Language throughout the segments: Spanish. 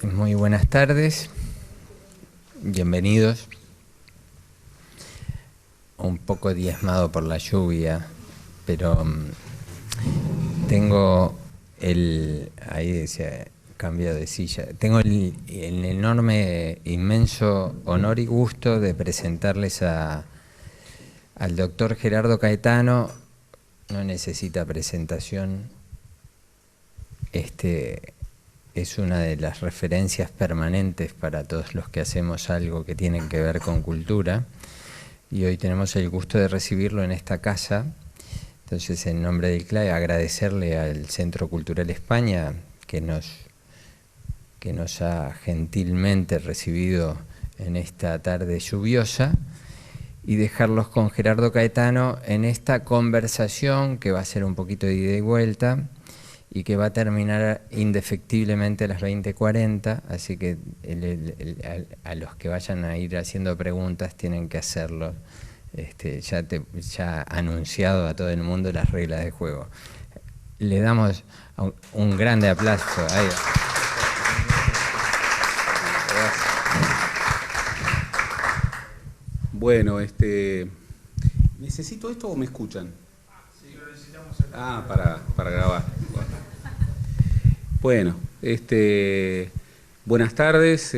Muy buenas tardes, bienvenidos. Un poco diezmado por la lluvia, pero tengo ahí se cambio de silla. Tengo el enorme, inmenso honor y gusto de presentarles al doctor Gerardo Caetano. No necesita presentación. Es una de las referencias permanentes para todos los que hacemos algo que tiene que ver con cultura, y hoy tenemos el gusto de recibirlo en esta casa. Entonces, en nombre del CLAE, agradecerle al Centro Cultural España que nos ha gentilmente recibido en esta tarde lluviosa, y dejarlos con Gerardo Caetano en esta conversación que va a ser un poquito de ida y vuelta, y que va a terminar indefectiblemente a las 20:40, así que a los que vayan a ir haciendo preguntas tienen que hacerlo. Ya anunciado a todo el mundo las reglas de juego. Le damos un grande aplauso. Ahí va. Bueno, ¿necesito esto o me escuchan? Sí, lo necesitamos. Para grabar. Bueno, buenas tardes,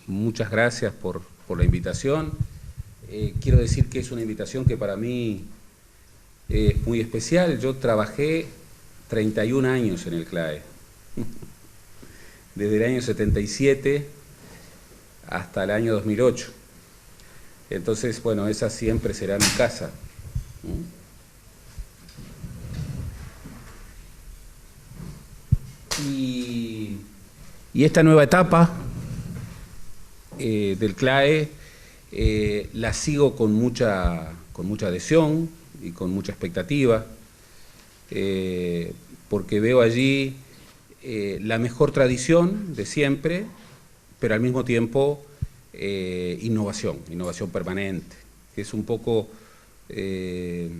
muchas gracias por la invitación. Quiero decir que es una invitación que para mí es muy especial. Yo trabajé 31 años en el CLAE, desde el año 77 hasta el año 2008. Entonces, bueno, esa siempre será mi casa. Y esta nueva etapa del CLAE la sigo con mucha adhesión y con mucha expectativa, porque veo allí la mejor tradición de siempre, pero al mismo tiempo innovación permanente, que es un poco el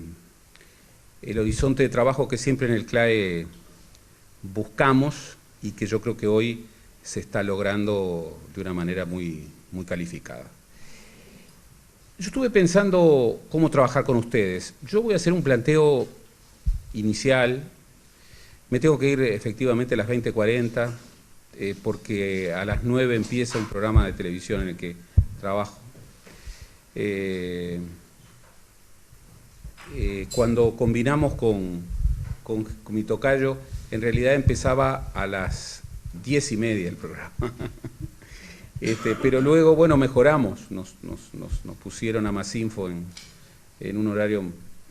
horizonte de trabajo que siempre en el CLAE buscamos y que yo creo que hoy se está logrando de una manera muy calificada. Yo estuve pensando cómo trabajar con ustedes. Yo voy a hacer un planteo inicial. Me tengo que ir efectivamente a las 20:40 porque a las 9 empieza un programa de televisión en el que trabajo. Cuando combinamos con mi tocayo, en realidad empezaba a las 10:30 el programa. Pero luego, bueno, mejoramos, nos pusieron a Masinfo en un horario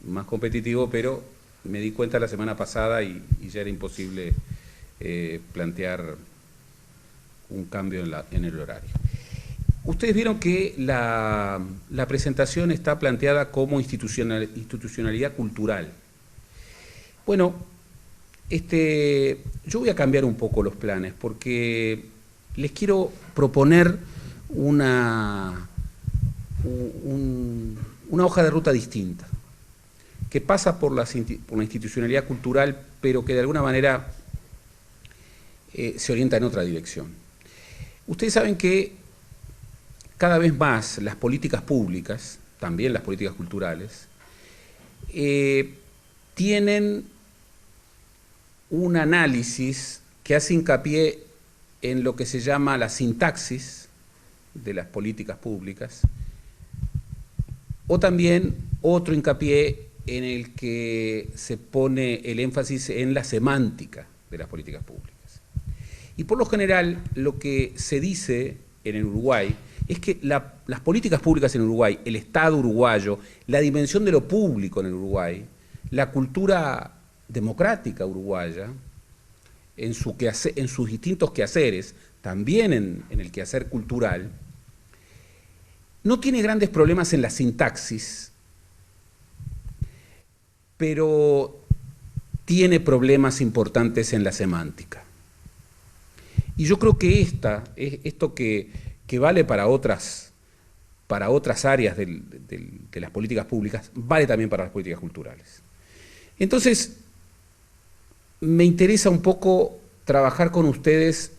más competitivo, pero me di cuenta la semana pasada y ya era imposible plantear un cambio en el horario. Ustedes vieron que la presentación está planteada como institucionalidad cultural. Bueno, yo voy a cambiar un poco los planes porque les quiero proponer una hoja de ruta distinta, que pasa por la institucionalidad cultural, pero que de alguna manera se orienta en otra dirección. Ustedes saben que cada vez más las políticas públicas, también las políticas culturales, tienen un análisis que hace hincapié en lo que se llama la sintaxis de las políticas públicas, o también otro hincapié en el que se pone el énfasis en la semántica de las políticas públicas. Y por lo general, lo que se dice en el Uruguay es que las políticas públicas en Uruguay, el Estado uruguayo, la dimensión de lo público en el Uruguay, la cultura democrática uruguaya, en sus distintos quehaceres, también en el quehacer cultural, no tiene grandes problemas en la sintaxis, pero tiene problemas importantes en la semántica. Y yo creo que esto que vale para otras áreas de las políticas públicas, vale también para las políticas culturales. Entonces, me interesa un poco trabajar con ustedes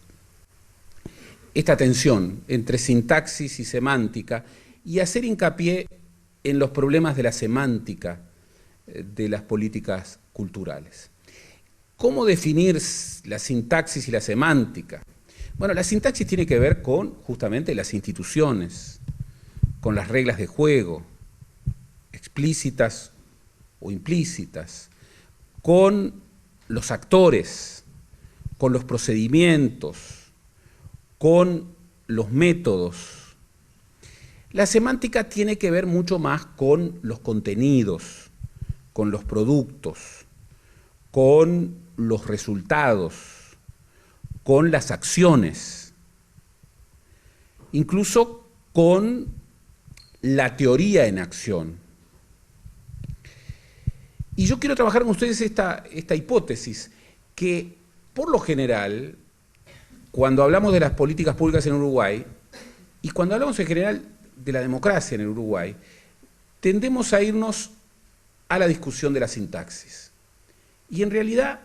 esta tensión entre sintaxis y semántica y hacer hincapié en los problemas de la semántica de las políticas culturales. ¿Cómo definir la sintaxis y la semántica? Bueno, la sintaxis tiene que ver con justamente las instituciones, con las reglas de juego, explícitas o implícitas, con los actores, con los procedimientos, con los métodos. La semántica tiene que ver mucho más con los contenidos, con los productos, con los resultados, con las acciones, incluso con la teoría en acción. Y yo quiero trabajar con ustedes esta hipótesis, que por lo general, cuando hablamos de las políticas públicas en Uruguay, y cuando hablamos en general de la democracia en el Uruguay, tendemos a irnos a la discusión de la sintaxis. Y en realidad,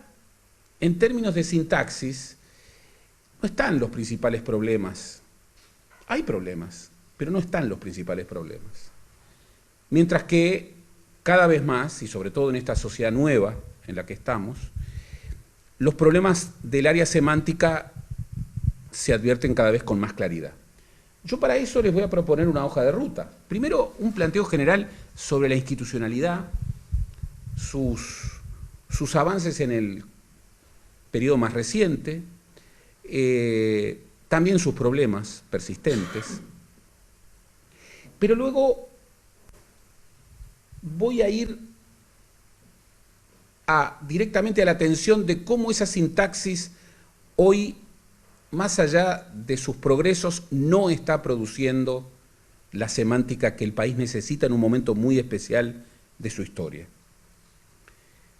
en términos de sintaxis, no están los principales problemas. Hay problemas, pero no están los principales problemas. Mientras que cada vez más, y sobre todo en esta sociedad nueva en la que estamos, los problemas del área semántica se advierten cada vez con más claridad. Yo para eso les voy a proponer una hoja de ruta. Primero, un planteo general sobre la institucionalidad, sus avances en el periodo más reciente, también sus problemas persistentes. Pero luego voy a ir directamente a la atención de cómo esa sintaxis hoy, más allá de sus progresos, no está produciendo la semántica que el país necesita en un momento muy especial de su historia.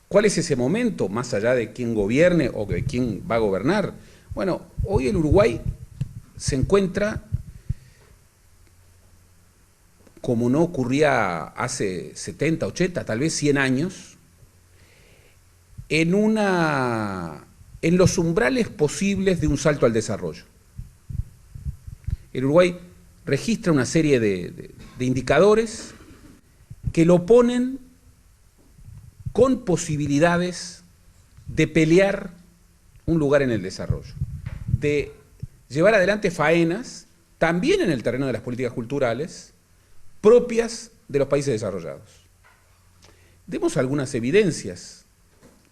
¿Cuál es ese momento, más allá de quién gobierne o de quién va a gobernar? Bueno, hoy el Uruguay se encuentra, como no ocurría hace 70, 80, tal vez 100 años, en los umbrales posibles de un salto al desarrollo. El Uruguay registra una serie de indicadores que lo ponen con posibilidades de pelear un lugar en el desarrollo, de llevar adelante faenas, también en el terreno de las políticas culturales, propias de los países desarrollados. Demos algunas evidencias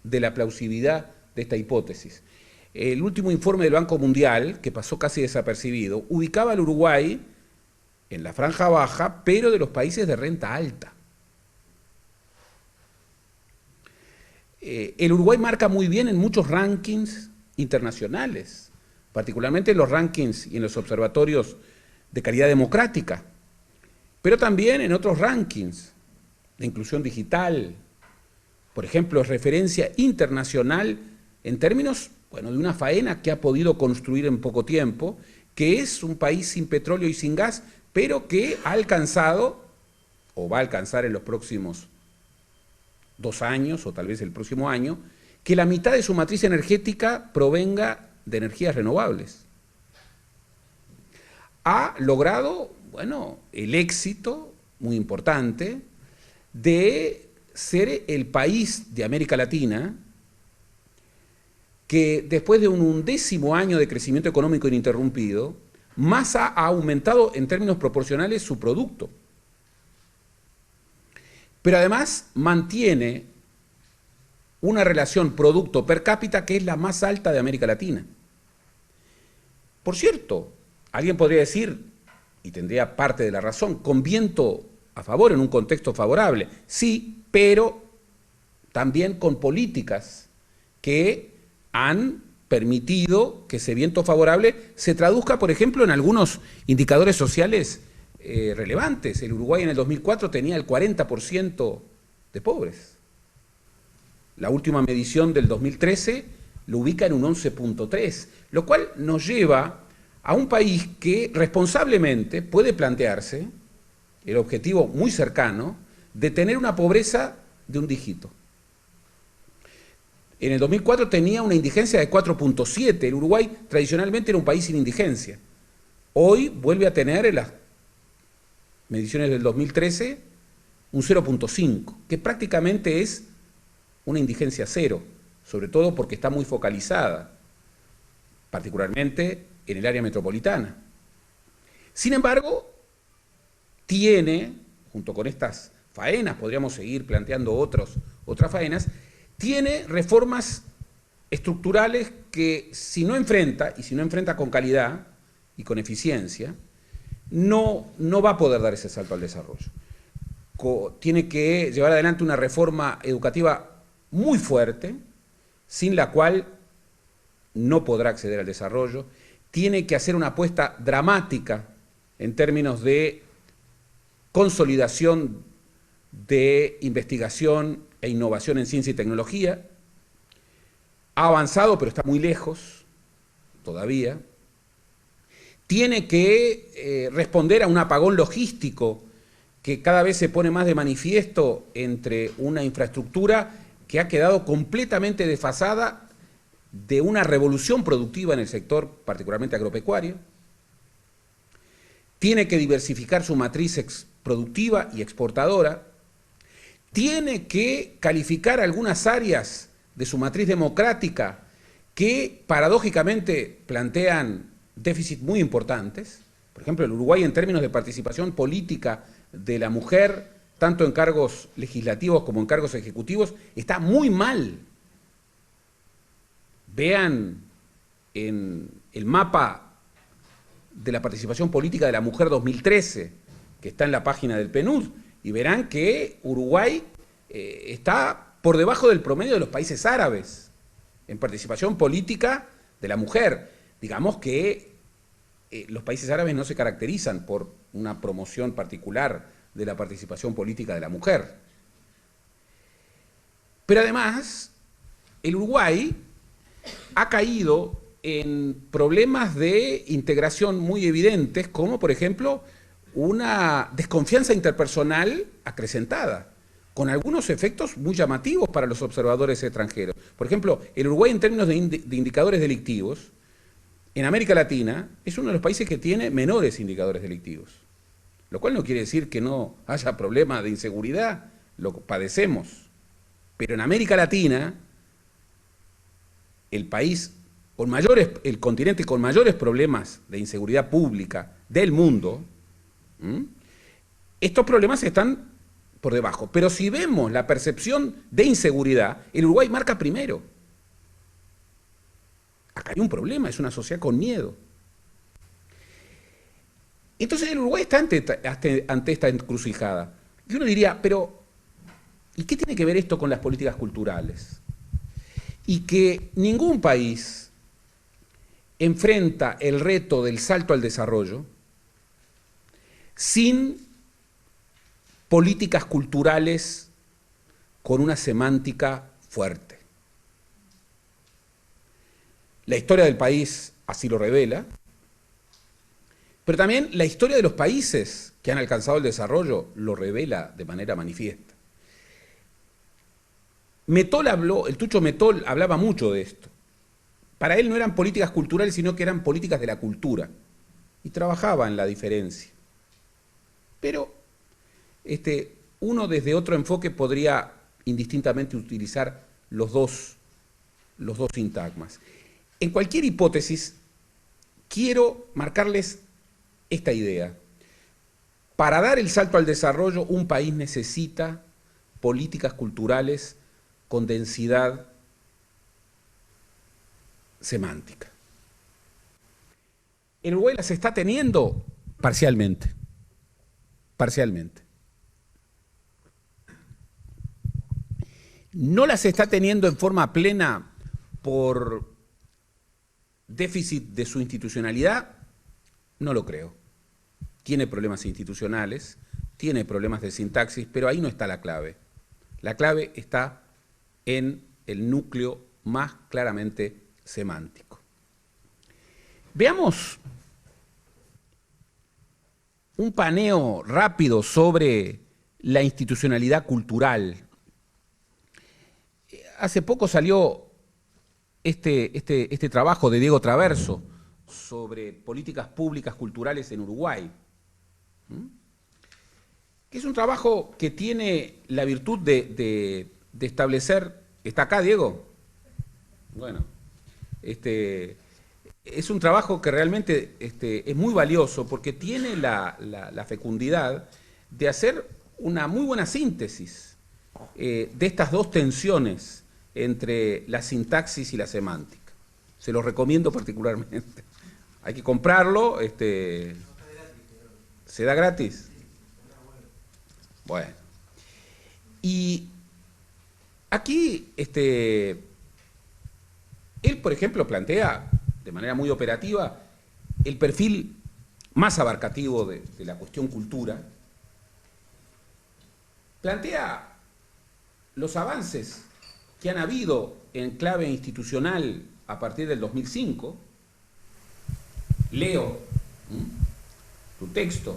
de la plausibilidad de esta hipótesis. El último informe del Banco Mundial, que pasó casi desapercibido, ubicaba al Uruguay en la franja baja, pero de los países de renta alta. El Uruguay marca muy bien en muchos rankings internacionales, particularmente en los rankings y en los observatorios de calidad democrática, pero también en otros rankings de inclusión digital. Por ejemplo, es referencia internacional en términos, bueno, de una faena que ha podido construir en poco tiempo, que es un país sin petróleo y sin gas, pero que ha alcanzado, o va a alcanzar en los próximos 2 años, o tal vez el próximo año, que la mitad de su matriz energética provenga de energías renovables. Ha logrado, bueno, el éxito muy importante de ser el país de América Latina que después de un 11º año de crecimiento económico ininterrumpido, más ha aumentado en términos proporcionales su producto. Pero además mantiene una relación producto per cápita que es la más alta de América Latina. Por cierto, alguien podría decir, y tendría parte de la razón, con viento a favor en un contexto favorable. Sí, pero también con políticas que han permitido que ese viento favorable se traduzca, por ejemplo, en algunos indicadores sociales relevantes. El Uruguay en el 2004 tenía el 40% de pobres. La última medición del 2013 lo ubica en un 11.3, lo cual nos lleva a un país que responsablemente puede plantearse el objetivo muy cercano de tener una pobreza de un dígito. En el 2004 tenía una indigencia de 4.7. El Uruguay tradicionalmente era un país sin indigencia. Hoy vuelve a tener en las mediciones del 2013 un 0.5, que prácticamente es una indigencia cero, sobre todo porque está muy focalizada, particularmente en el área metropolitana. Sin embargo, tiene, junto con estas faenas, podríamos seguir planteando otras faenas, tiene reformas estructurales que si no enfrenta, y si no enfrenta con calidad y con eficiencia, no va a poder dar ese salto al desarrollo. Tiene que llevar adelante una reforma educativa muy fuerte, sin la cual no podrá acceder al desarrollo. Tiene que hacer una apuesta dramática en términos de consolidación de investigación e innovación en ciencia y tecnología. Ha avanzado, pero está muy lejos todavía. Tiene que responder a un apagón logístico que cada vez se pone más de manifiesto entre una infraestructura que ha quedado completamente desfasada de una revolución productiva en el sector, particularmente agropecuario. Tiene que diversificar su matriz productiva y exportadora. Tiene que calificar algunas áreas de su matriz democrática que paradójicamente plantean déficits muy importantes. Por ejemplo, el Uruguay en términos de participación política de la mujer, tanto en cargos legislativos como en cargos ejecutivos, está muy mal. Vean en el mapa de la participación política de la mujer 2013, que está en la página del PNUD, y verán que Uruguay está por debajo del promedio de los países árabes en participación política de la mujer. Digamos que los países árabes no se caracterizan por una promoción particular de la participación política de la mujer. Pero además, el Uruguay ha caído en problemas de integración muy evidentes, como por ejemplo una desconfianza interpersonal acrecentada, con algunos efectos muy llamativos para los observadores extranjeros. Por ejemplo, el Uruguay en términos de indicadores delictivos, en América Latina, es uno de los países que tiene menores indicadores delictivos, lo cual no quiere decir que no haya problemas de inseguridad, lo padecemos, pero en América Latina, el país con mayores, el continente con mayores problemas de inseguridad pública del mundo, estos problemas están por debajo. Pero si vemos la percepción de inseguridad, el Uruguay marca primero. Acá hay un problema, es una sociedad con miedo. Entonces el Uruguay está ante esta encrucijada. Y uno diría, pero ¿y qué tiene que ver esto con las políticas culturales? Y que ningún país enfrenta el reto del salto al desarrollo sin políticas culturales con una semántica fuerte. La historia del país así lo revela, pero también la historia de los países que han alcanzado el desarrollo lo revela de manera manifiesta. El Tucho Metol hablaba mucho de esto. Para él no eran políticas culturales, sino que eran políticas de la cultura. Y trabajaba en la diferencia. Pero uno desde otro enfoque podría indistintamente utilizar los dos sintagmas. En cualquier hipótesis, quiero marcarles esta idea. Para dar el salto al desarrollo, un país necesita políticas culturales con densidad semántica. El Uruguay las está teniendo parcialmente. No las está teniendo en forma plena por déficit de su institucionalidad, no lo creo. Tiene problemas institucionales, tiene problemas de sintaxis, pero ahí no está la clave. La clave está en el núcleo más claramente semántico. Veamos un paneo rápido sobre la institucionalidad cultural. Hace poco salió este trabajo de Diego Traverso sobre políticas públicas culturales en Uruguay, que es un trabajo que tiene la virtud de establecer... ¿Está acá, Diego? Bueno, es un trabajo que realmente es muy valioso porque tiene la fecundidad de hacer una muy buena síntesis de estas dos tensiones entre la sintaxis y la semántica. Se los recomiendo particularmente. Hay que comprarlo. ¿Se da gratis? Bueno. Y aquí, él, por ejemplo, plantea de manera muy operativa el perfil más abarcativo de la cuestión cultura. Plantea los avances que han habido en clave institucional a partir del 2005. Leo tu texto.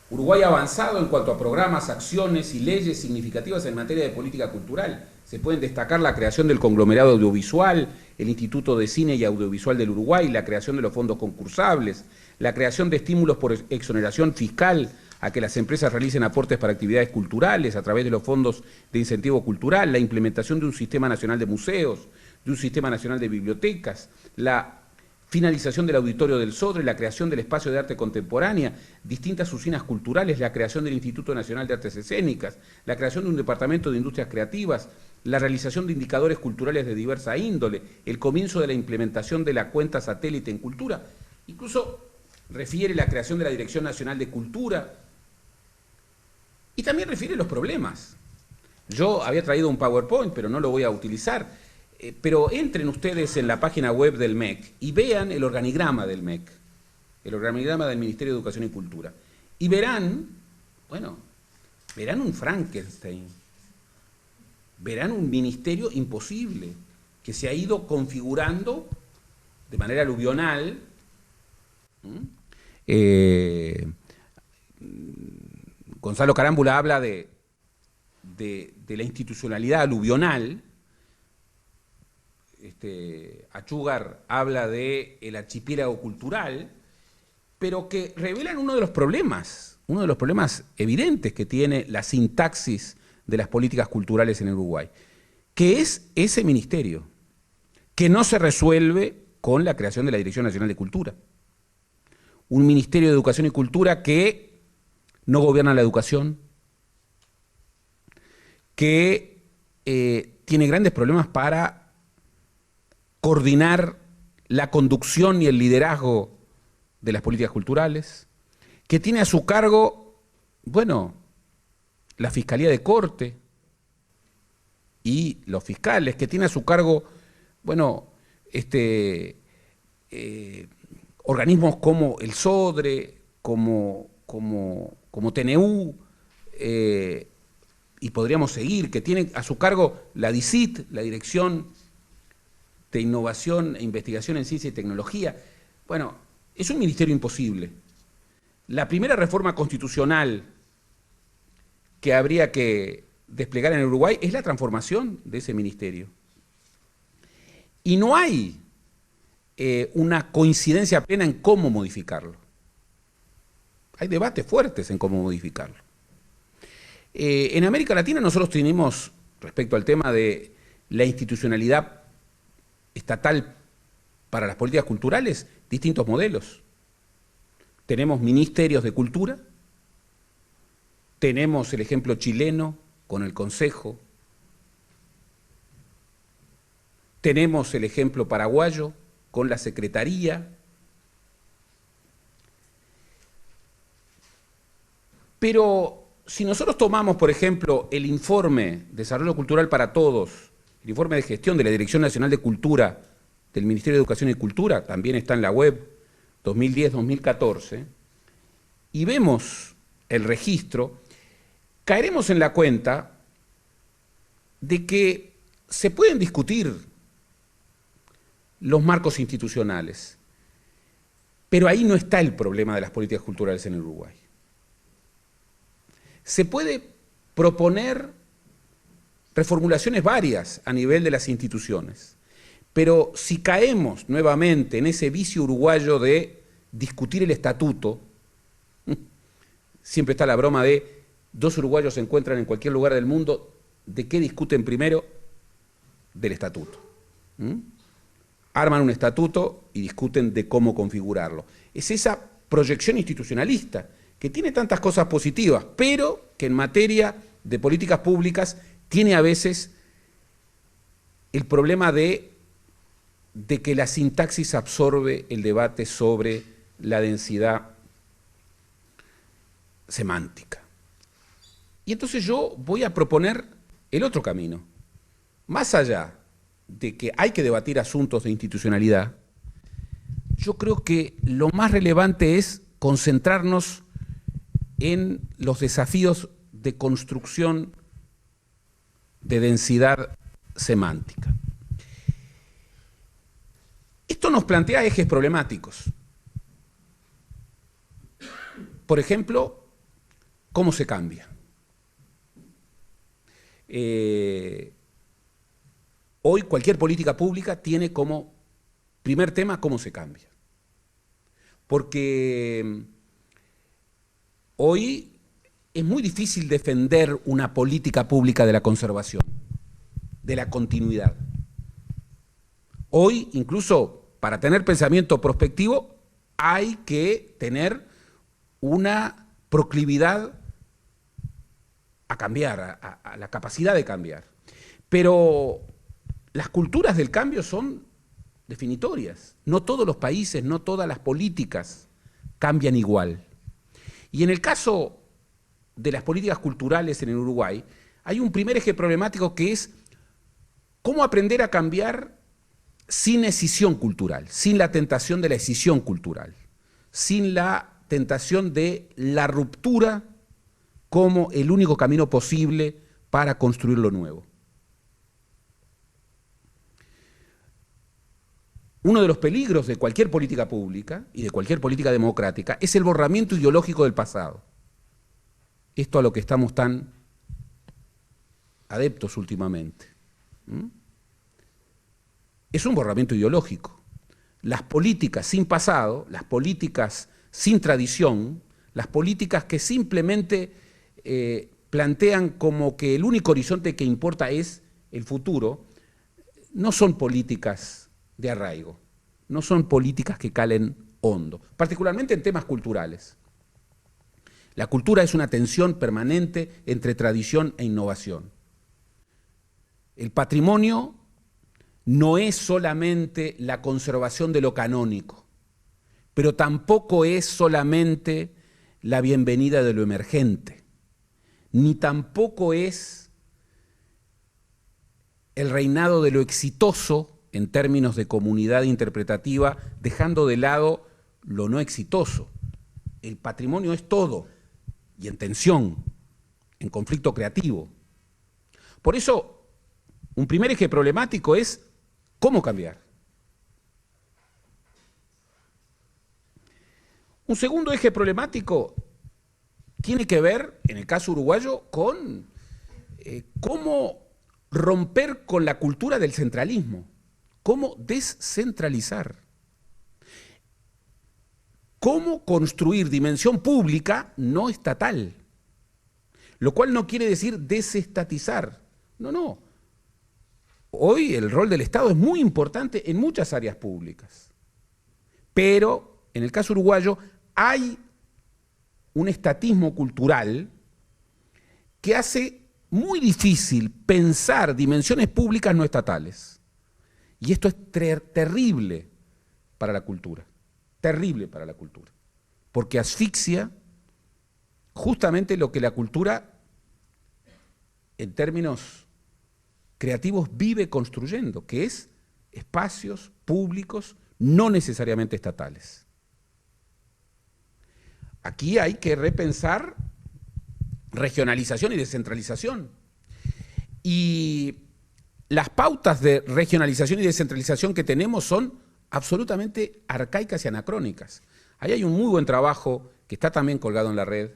Uruguay ha avanzado en cuanto a programas, acciones y leyes significativas en materia de política cultural. Se pueden destacar la creación del conglomerado audiovisual, el Instituto de Cine y Audiovisual del Uruguay, la creación de los fondos concursables, la creación de estímulos por exoneración fiscal a que las empresas realicen aportes para actividades culturales a través de los fondos de incentivo cultural, la implementación de un sistema nacional de museos, de un sistema nacional de bibliotecas, la finalización del auditorio del Sodre, la creación del espacio de arte contemporánea, distintas usinas culturales, la creación del Instituto Nacional de Artes Escénicas, la creación de un departamento de industrias creativas, la realización de indicadores culturales de diversa índole, el comienzo de la implementación de la cuenta satélite en cultura, incluso refiere la creación de la Dirección Nacional de Cultura y también refiere los problemas. Yo había traído un PowerPoint, pero no lo voy a utilizar. Pero entren ustedes en la página web del MEC y vean el organigrama del MEC, el organigrama del Ministerio de Educación y Cultura. Y verán, bueno, verán un Frankenstein, verán un ministerio imposible que se ha ido configurando de manera aluvional. Gonzalo Carámbula habla de la institucionalidad aluvional. Achúgar habla de el archipiélago cultural, pero que revelan uno de los problemas evidentes que tiene la sintaxis de las políticas culturales en Uruguay, que es ese ministerio, que no se resuelve con la creación de la Dirección Nacional de Cultura. Un Ministerio de Educación y Cultura que no gobierna la educación, que tiene grandes problemas para coordinar la conducción y el liderazgo de las políticas culturales, que tiene a su cargo, bueno, la Fiscalía de Corte y los fiscales, que tiene a su cargo, bueno, organismos como el Sodre, como TNU, y podríamos seguir, que tiene a su cargo la DICIT, la Dirección de Innovación e Investigación en Ciencia y Tecnología. Bueno, es un ministerio imposible. La primera reforma constitucional que habría que desplegar en Uruguay es la transformación de ese ministerio. Y no hay una coincidencia plena en cómo modificarlo. Hay debates fuertes en cómo modificarlo. En América Latina nosotros tenemos, respecto al tema de la institucionalidad estatal para las políticas culturales, distintos modelos. Tenemos ministerios de cultura, tenemos el ejemplo chileno con el Consejo, tenemos el ejemplo paraguayo con la Secretaría, pero si nosotros tomamos, por ejemplo, el informe Desarrollo Cultural para Todos, el informe de gestión de la Dirección Nacional de Cultura del Ministerio de Educación y Cultura, también está en la web 2010-2014, y vemos el registro, caeremos en la cuenta de que se pueden discutir los marcos institucionales, pero ahí no está el problema de las políticas culturales en Uruguay. Se puede proponer reformulaciones varias a nivel de las instituciones, Pero si caemos nuevamente en ese vicio uruguayo de discutir el estatuto, siempre está la broma de dos uruguayos se encuentran en cualquier lugar del mundo, ¿de qué discuten primero? Del estatuto. Arman un estatuto y discuten de cómo configurarlo. Es esa proyección institucionalista que tiene tantas cosas positivas, pero que en materia de políticas públicas tiene a veces el problema de que la sintaxis absorbe el debate sobre la densidad semántica. Y entonces yo voy a proponer el otro camino. Más allá de que hay que debatir asuntos de institucionalidad, yo creo que lo más relevante es concentrarnos en los desafíos de construcción de densidad semántica. Esto nos plantea ejes problemáticos. Por ejemplo, ¿cómo se cambia? Hoy cualquier política pública tiene como primer tema cómo se cambia. Porque hoy es muy difícil defender una política pública de la conservación, de la continuidad. Hoy, incluso para tener pensamiento prospectivo, hay que tener una proclividad a cambiar, a la capacidad de cambiar. Pero las culturas del cambio son definitorias. No todos los países, no todas las políticas cambian igual. Y en el caso de las políticas culturales en el Uruguay, hay un primer eje problemático que es cómo aprender a cambiar sin escisión cultural, sin la tentación de la escisión cultural, sin la tentación de la ruptura como el único camino posible para construir lo nuevo. Uno de los peligros de cualquier política pública y de cualquier política democrática es el borramiento ideológico del pasado. Esto a lo que estamos tan adeptos últimamente. Es un borramiento ideológico. Las políticas sin pasado, las políticas sin tradición, las políticas que simplemente plantean como que el único horizonte que importa es el futuro, no son políticas de arraigo, no son políticas que calen hondo, particularmente en temas culturales. La cultura es una tensión permanente entre tradición e innovación. El patrimonio no es solamente la conservación de lo canónico, pero tampoco es solamente la bienvenida de lo emergente, ni tampoco es el reinado de lo exitoso en términos de comunidad interpretativa, dejando de lado lo no exitoso. El patrimonio es todo, y en tensión, en conflicto creativo. Por eso, un primer eje problemático es cómo cambiar. Un segundo eje problemático tiene que ver, en el caso uruguayo, con cómo romper con la cultura del centralismo, cómo descentralizar, cómo construir dimensión pública no estatal, lo cual no quiere decir desestatizar, no. Hoy el rol del Estado es muy importante en muchas áreas públicas, pero en el caso uruguayo hay un estatismo cultural que hace muy difícil pensar dimensiones públicas no estatales. Y esto es terrible para la cultura, porque asfixia justamente lo que la cultura, en términos creativos, vive construyendo, que es espacios públicos no necesariamente estatales. Aquí hay que repensar regionalización y descentralización. Y las pautas de regionalización y descentralización que tenemos son absolutamente arcaicas y anacrónicas. Ahí hay un muy buen trabajo que está también colgado en la red.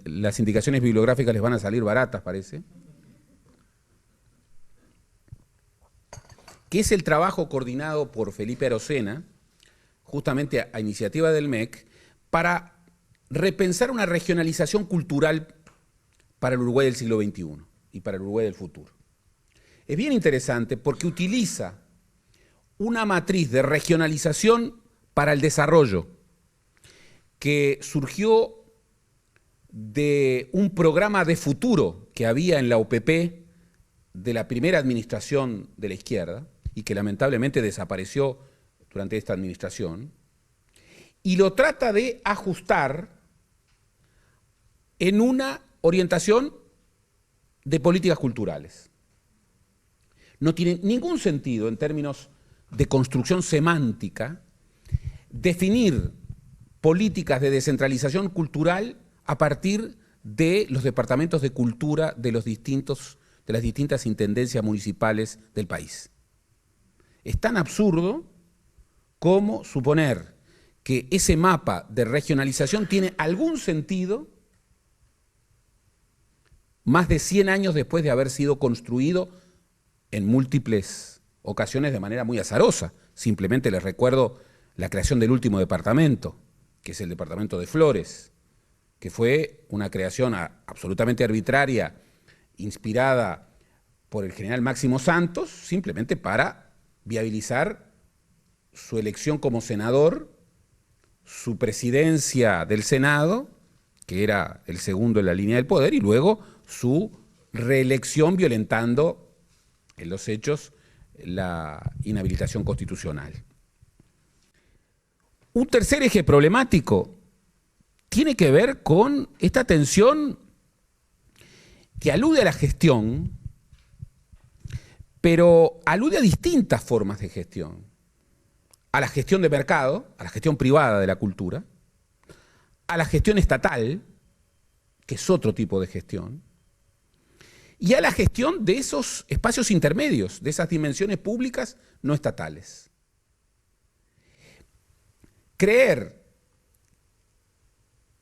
Las indicaciones bibliográficas les van a salir baratas, parece. que es el trabajo coordinado por Felipe Arocena, justamente a iniciativa del MEC, para repensar una regionalización cultural para el Uruguay del siglo XXI y para el Uruguay del futuro. Es bien interesante porque utiliza una matriz de regionalización para el desarrollo que surgió de un programa de futuro que había en la OPP de la primera administración de la izquierda y que lamentablemente desapareció durante esta administración, y lo trata de ajustar en una orientación de políticas culturales. No tiene ningún sentido en términos de construcción semántica definir políticas de descentralización cultural a partir de los departamentos de cultura de las distintas intendencias municipales del país. Es tan absurdo como suponer que ese mapa de regionalización tiene algún sentido más de 100 años después de haber sido construido en múltiples ocasiones de manera muy azarosa. Simplemente les recuerdo la creación del último departamento, que es el departamento de Flores, que fue una creación absolutamente arbitraria, inspirada por el general Máximo Santos, simplemente para viabilizar su elección como senador, su presidencia del Senado, que era el segundo en la línea del poder, y luego su reelección violentando en los hechos la inhabilitación constitucional. Un tercer eje problemático tiene que ver con esta tensión que alude a la gestión, pero alude a distintas formas de gestión. A la gestión de mercado, a la gestión privada de la cultura, a la gestión estatal, que es otro tipo de gestión, y a la gestión de esos espacios intermedios, de esas dimensiones públicas no estatales. Creer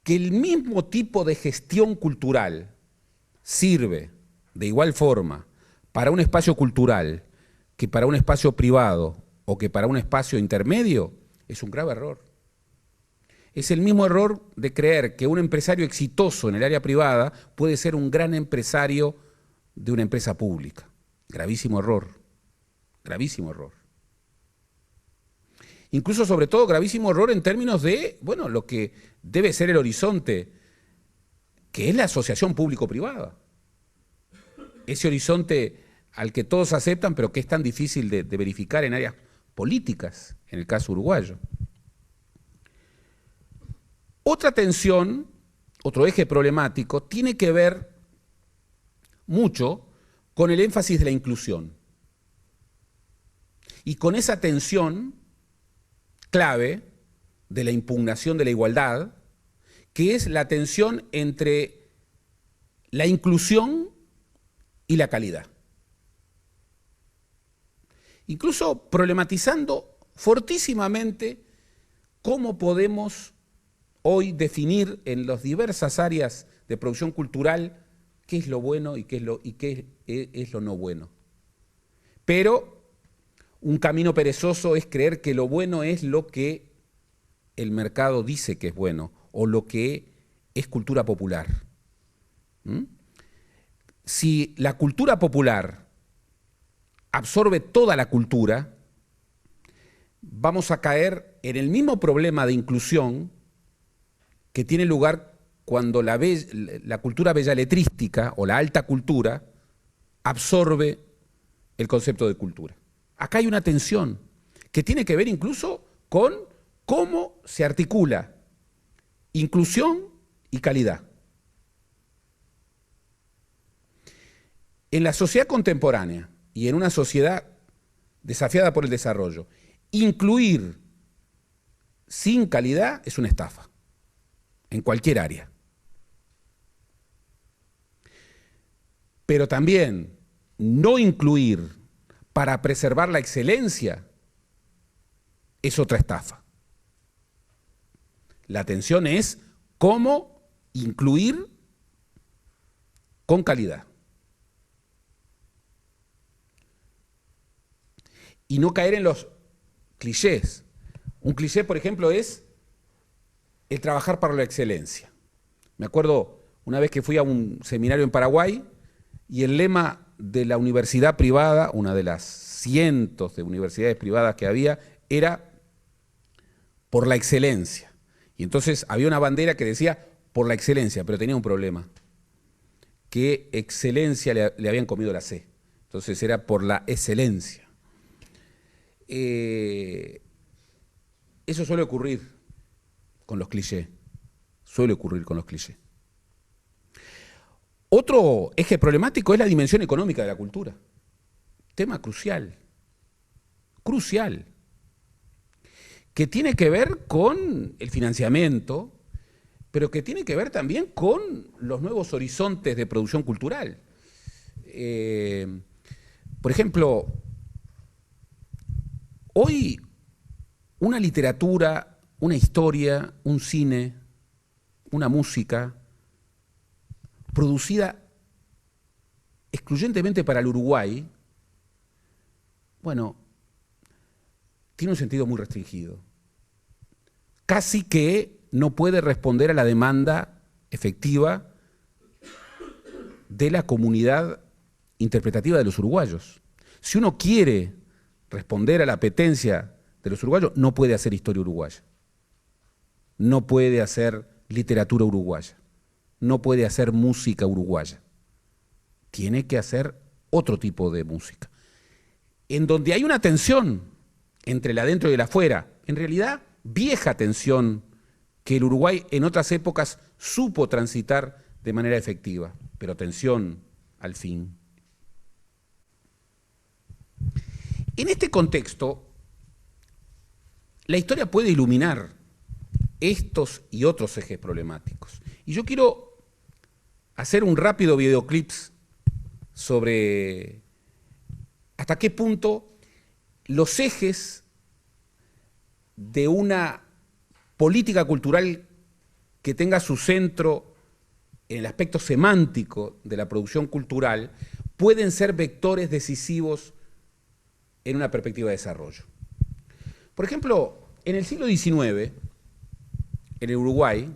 que el mismo tipo de gestión cultural sirve de igual forma para un espacio cultural que para un espacio privado o que para un espacio intermedio es un grave error. Es el mismo error de creer que un empresario exitoso en el área privada puede ser un gran empresario de una empresa pública. Gravísimo error, gravísimo error. Incluso, sobre todo, gravísimo error en términos de, bueno, lo que debe ser el horizonte, que es la asociación público-privada. Ese horizonte al que todos aceptan, pero que es tan difícil de verificar en áreas políticas, en el caso uruguayo. Otra tensión, otro eje problemático, tiene que ver mucho con el énfasis de la inclusión. Y con esa tensión clave de la impugnación de la igualdad, que es la tensión entre la inclusión y la calidad. Incluso problematizando fortísimamente cómo podemos hoy definir en las diversas áreas de producción cultural qué es lo bueno y qué es lo no bueno. Pero un camino perezoso es creer que lo bueno es lo que el mercado dice que es bueno o lo que es cultura popular. Si la cultura popular absorbe toda la cultura, vamos a caer en el mismo problema de inclusión que tiene lugar cuando la cultura belletrística o la alta cultura absorbe el concepto de cultura. Acá hay una tensión que tiene que ver incluso con cómo se articula inclusión y calidad. En la sociedad contemporánea y en una sociedad desafiada por el desarrollo, incluir sin calidad es una estafa, en cualquier área. Pero también no incluir para preservar la excelencia es otra estafa. La tensión es cómo incluir con calidad. y no caer en los clichés. Un cliché, por ejemplo, es el trabajar para la excelencia. Me acuerdo una vez que fui a un seminario en Paraguay y el lema de la universidad privada, una de las cientos de universidades privadas que había, era por la excelencia. Y entonces había una bandera que decía por la excelencia, pero tenía un problema, que excelencia le habían comido la C. Entonces era por la excelencia. Eso suele ocurrir con los clichés. Suele ocurrir con los clichés. Otro eje problemático es la dimensión económica de la cultura. Tema crucial. Crucial. Que tiene que ver con el financiamiento, pero que tiene que ver también con los nuevos horizontes de producción cultural. Por ejemplo, hoy una literatura, una historia, un cine, una música producida excluyentemente para el Uruguay, bueno, tiene un sentido muy restringido. Casi que no puede responder a la demanda efectiva de la comunidad interpretativa de los uruguayos. Si uno quiere responder a la apetencia de los uruguayos, no puede hacer historia uruguaya, no puede hacer literatura uruguaya, no puede hacer música uruguaya. Tiene que hacer otro tipo de música, en donde hay una tensión entre el adentro y el afuera, en realidad vieja tensión que el Uruguay en otras épocas supo transitar de manera efectiva, pero tensión al fin. En este contexto, la historia puede iluminar estos y otros ejes problemáticos. Y yo quiero hacer un rápido videoclip sobre hasta qué punto los ejes de una política cultural que tenga su centro en el aspecto semántico de la producción cultural pueden ser vectores decisivos en una perspectiva de desarrollo. Por ejemplo, en el siglo XIX, en el Uruguay,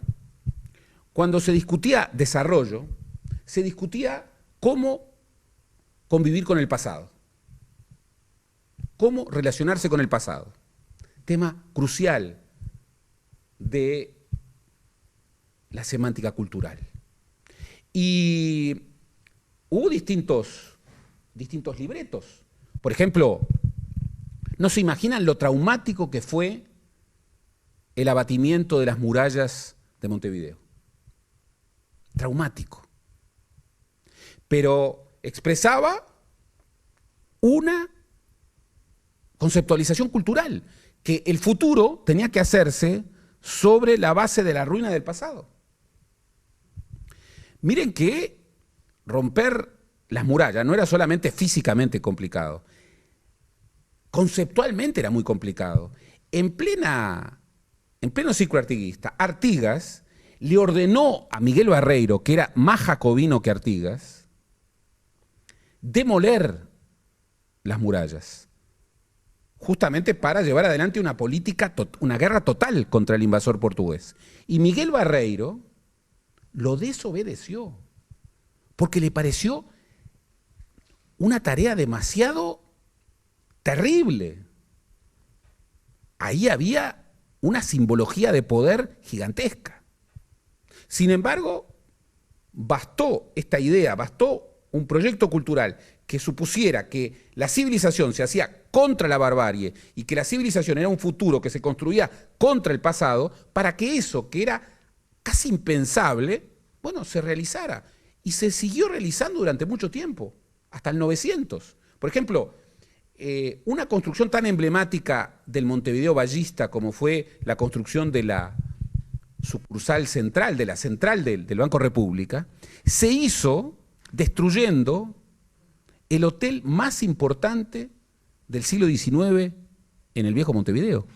cuando se discutía desarrollo, se discutía cómo convivir con el pasado, cómo relacionarse con el pasado. Tema crucial de la semántica cultural. Y hubo distintos libretos. Por ejemplo, no se imaginan lo traumático que fue el abatimiento de las murallas de Montevideo. Traumático. Pero expresaba una conceptualización cultural, que el futuro tenía que hacerse sobre la base de la ruina del pasado. Miren que romper las murallas no era solamente físicamente complicado, conceptualmente era muy complicado. En pleno ciclo artiguista, Artigas le ordenó a Miguel Barreiro, que era más jacobino que Artigas, demoler las murallas, justamente para llevar adelante una política, una guerra total contra el invasor portugués. Y Miguel Barreiro lo desobedeció, porque le pareció una tarea demasiado terrible. Ahí había una simbología de poder gigantesca. Sin embargo, bastó esta idea, bastó un proyecto cultural que supusiera que la civilización se hacía contra la barbarie y que la civilización era un futuro que se construía contra el pasado, para que eso que era casi impensable, bueno, se realizara. Y se siguió realizando durante mucho tiempo, hasta el 900. Por ejemplo, una construcción tan emblemática del Montevideo Ballista como fue la construcción de la sucursal central, de la central del Banco República, se hizo destruyendo el hotel más importante del siglo XIX en el viejo Montevideo.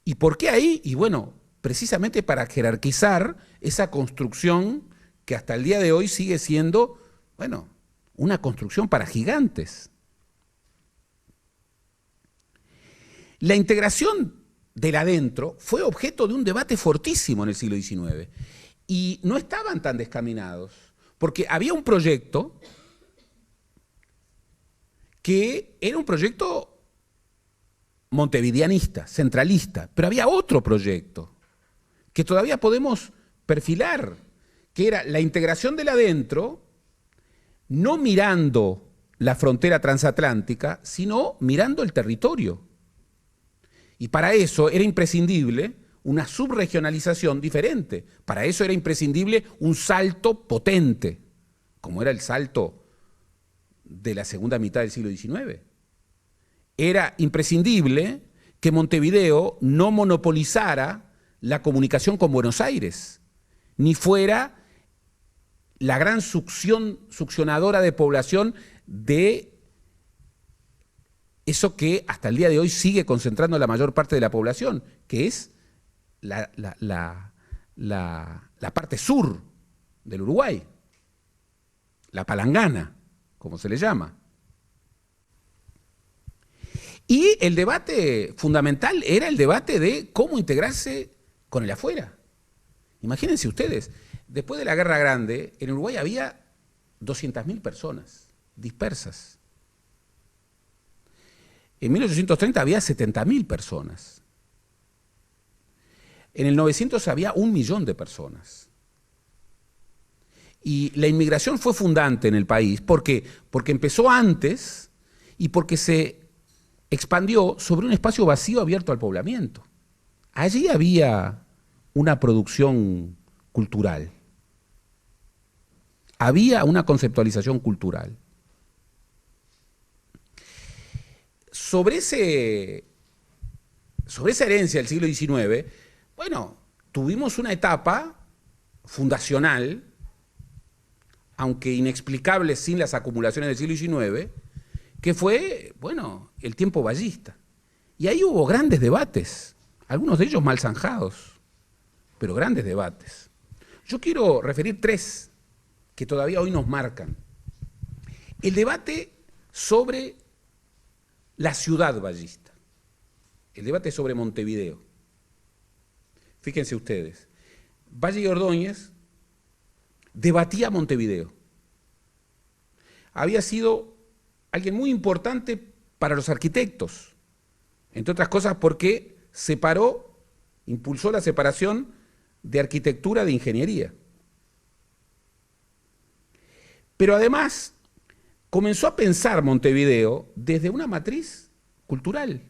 ¿Y por qué ahí? Y bueno, precisamente para jerarquizar esa construcción que hasta el día de hoy sigue siendo, bueno, una construcción para gigantes. La integración del adentro fue objeto de un debate fortísimo en el siglo XIX y no estaban tan descaminados, porque había un proyecto que era un proyecto montevideanista, centralista, pero había otro proyecto que todavía podemos perfilar, que era la integración del adentro, no mirando la frontera transatlántica, sino mirando el territorio. Y para eso era imprescindible una subregionalización diferente. Para eso era imprescindible un salto potente, como era el salto de la segunda mitad del siglo XIX. Era imprescindible que Montevideo no monopolizara la comunicación con Buenos Aires, ni fuera la gran succionadora de población de eso que hasta el día de hoy sigue concentrando la mayor parte de la población, que es la parte sur del Uruguay, la palangana, como se le llama. Y el debate fundamental era el debate de cómo integrarse con el afuera. Imagínense ustedes, después de la Guerra Grande, en Uruguay había 200.000 personas dispersas. En 1830 había 70.000 personas. En el 900 había 1 millón de personas. Y la inmigración fue fundante en el país. ¿Por qué? Porque empezó antes y porque se expandió sobre un espacio vacío abierto al poblamiento. Allí había una producción cultural. Había una conceptualización cultural. Sobre esa herencia del siglo XIX, bueno, tuvimos una etapa fundacional, aunque inexplicable sin las acumulaciones del siglo XIX, que fue, bueno, el tiempo vallista. Y ahí hubo grandes debates, algunos de ellos mal zanjados, pero grandes debates. Yo quiero referir 3 que todavía hoy nos marcan. El debate sobre la ciudad vallista, el debate sobre Montevideo. Fíjense ustedes, Valle y Ordóñez debatía Montevideo. Había sido alguien muy importante para los arquitectos, entre otras cosas porque impulsó la separación de arquitectura de ingeniería. Pero además comenzó a pensar Montevideo desde una matriz cultural,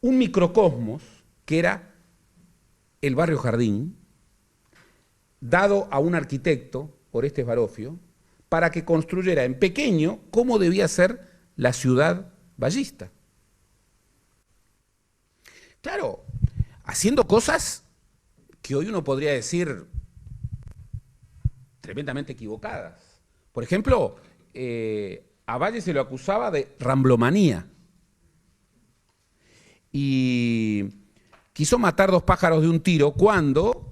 un microcosmos que era el barrio Jardín, dado a un arquitecto, Orestes Barofio, para que construyera en pequeño cómo debía ser la ciudad vallista. Claro, haciendo cosas que hoy uno podría decir tremendamente equivocadas. Por ejemplo, a Valle se lo acusaba de ramblomanía y quiso matar 2 pájaros de un tiro cuando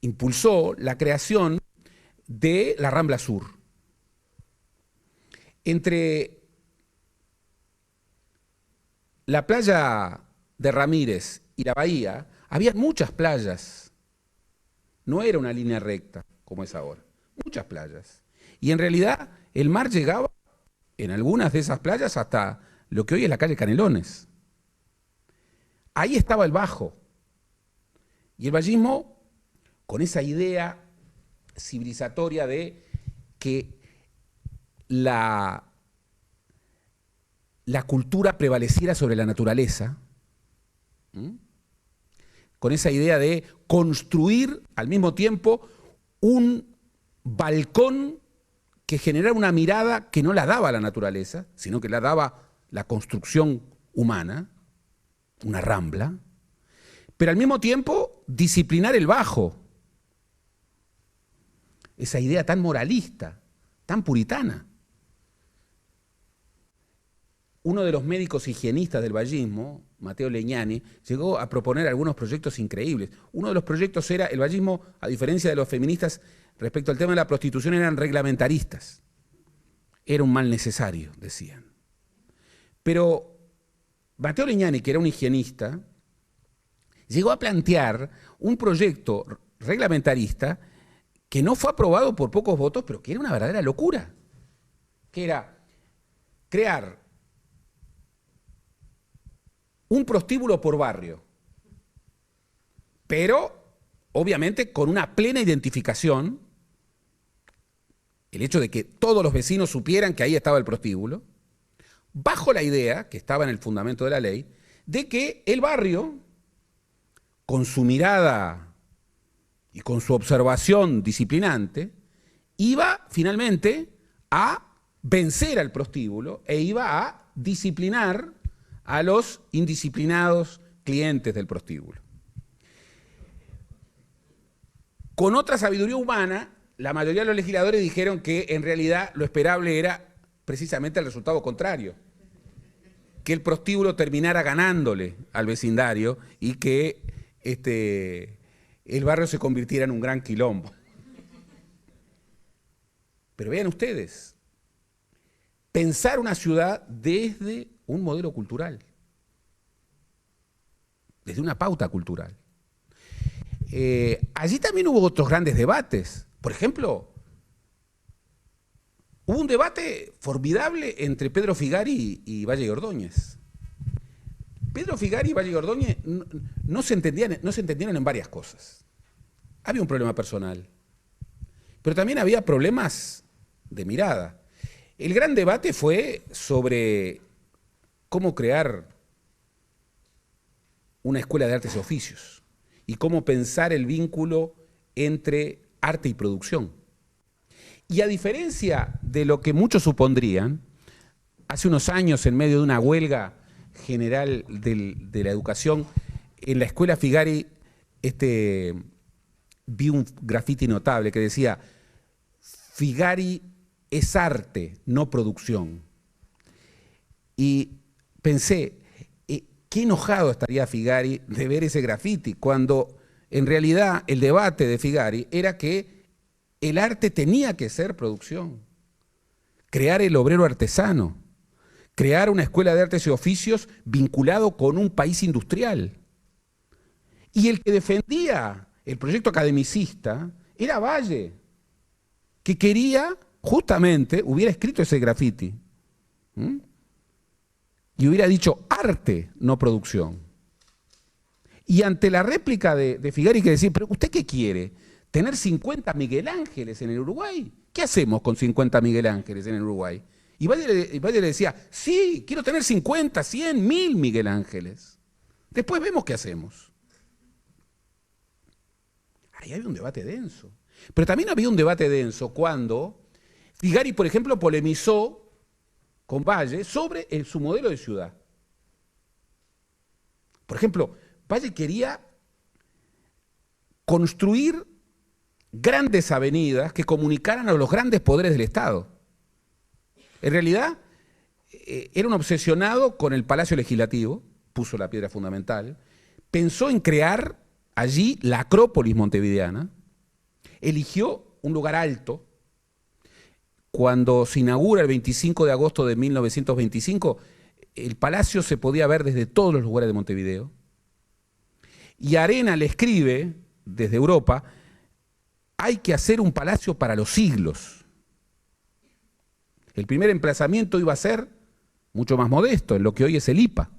impulsó la creación de la Rambla Sur. Entre la playa de Ramírez y la bahía había muchas playas, no era una línea recta como es ahora, muchas playas. Y en realidad el mar llegaba en algunas de esas playas hasta lo que hoy es la calle Canelones. Ahí estaba el Bajo. Y el vallismo, con esa idea civilizatoria de que la cultura prevaleciera sobre la naturaleza, con esa idea de construir al mismo tiempo un balcón que generara una mirada que no la daba la naturaleza, sino que la daba la construcción humana, una rambla, pero al mismo tiempo disciplinar el Bajo. Esa idea tan moralista, tan puritana. Uno de los médicos higienistas del vallismo, Mateo Legnani, llegó a proponer algunos proyectos increíbles. Uno de los proyectos era, el vallismo, a diferencia de los feministas, respecto al tema de la prostitución, eran reglamentaristas. Era un mal necesario, decían. Pero Matteo Legnani, que era un higienista, llegó a plantear un proyecto reglamentarista que no fue aprobado por pocos votos, pero que era una verdadera locura, que era crear un prostíbulo por barrio, pero obviamente con una plena identificación, el hecho de que todos los vecinos supieran que ahí estaba el prostíbulo, bajo la idea, que estaba en el fundamento de la ley, de que el barrio, con su mirada y con su observación disciplinante, iba finalmente a vencer al prostíbulo e iba a disciplinar a los indisciplinados clientes del prostíbulo. Con otra sabiduría humana, la mayoría de los legisladores dijeron que en realidad lo esperable era precisamente el resultado contrario, que el prostíbulo terminara ganándole al vecindario y que el barrio se convirtiera en un gran quilombo. Pero vean ustedes, pensar una ciudad desde un modelo cultural, desde una pauta cultural. Allí también hubo otros grandes debates. Por ejemplo, hubo un debate formidable entre Pedro Figari y Valle y Ordóñez. Pedro Figari y Valle y Ordóñez no se entendieron en varias cosas. Había un problema personal, pero también había problemas de mirada. El gran debate fue sobre cómo crear una escuela de artes y oficios y cómo pensar el vínculo entre arte y producción. Y a diferencia de lo que muchos supondrían, hace unos años, en medio de una huelga general de la educación, en la escuela Figari vi un grafiti notable que decía: Figari es arte, no producción. Y pensé, qué enojado estaría Figari de ver ese grafiti, cuando en realidad el debate de Figari era que el arte tenía que ser producción, crear el obrero artesano, crear una escuela de artes y oficios vinculado con un país industrial. Y el que defendía el proyecto academicista era Valle, que quería, justamente, hubiera escrito ese grafiti, y hubiera dicho arte, no producción. Y ante la réplica de Figari, que decía: ¿pero usted qué quiere? ¿Tener 50 Miguel Ángeles en el Uruguay? ¿Qué hacemos con 50 Miguel Ángeles en el Uruguay? Y Valle le decía: sí, quiero tener 50, 100, 1000 Miguel Ángeles. Después vemos qué hacemos. Ahí había un debate denso. Pero también había un debate denso cuando Figari, por ejemplo, polemizó con Valle sobre su modelo de ciudad. Por ejemplo, Valle quería construir grandes avenidas que comunicaran a los grandes poderes del Estado. En realidad, era un obsesionado con el Palacio Legislativo, puso la piedra fundamental, pensó en crear allí la Acrópolis montevideana, eligió un lugar alto. Cuando se inaugura el 25 de agosto de 1925, el palacio se podía ver desde todos los lugares de Montevideo. Y Arena le escribe desde Europa: hay que hacer un palacio para los siglos. El primer emplazamiento iba a ser mucho más modesto, en lo que hoy es el IPA.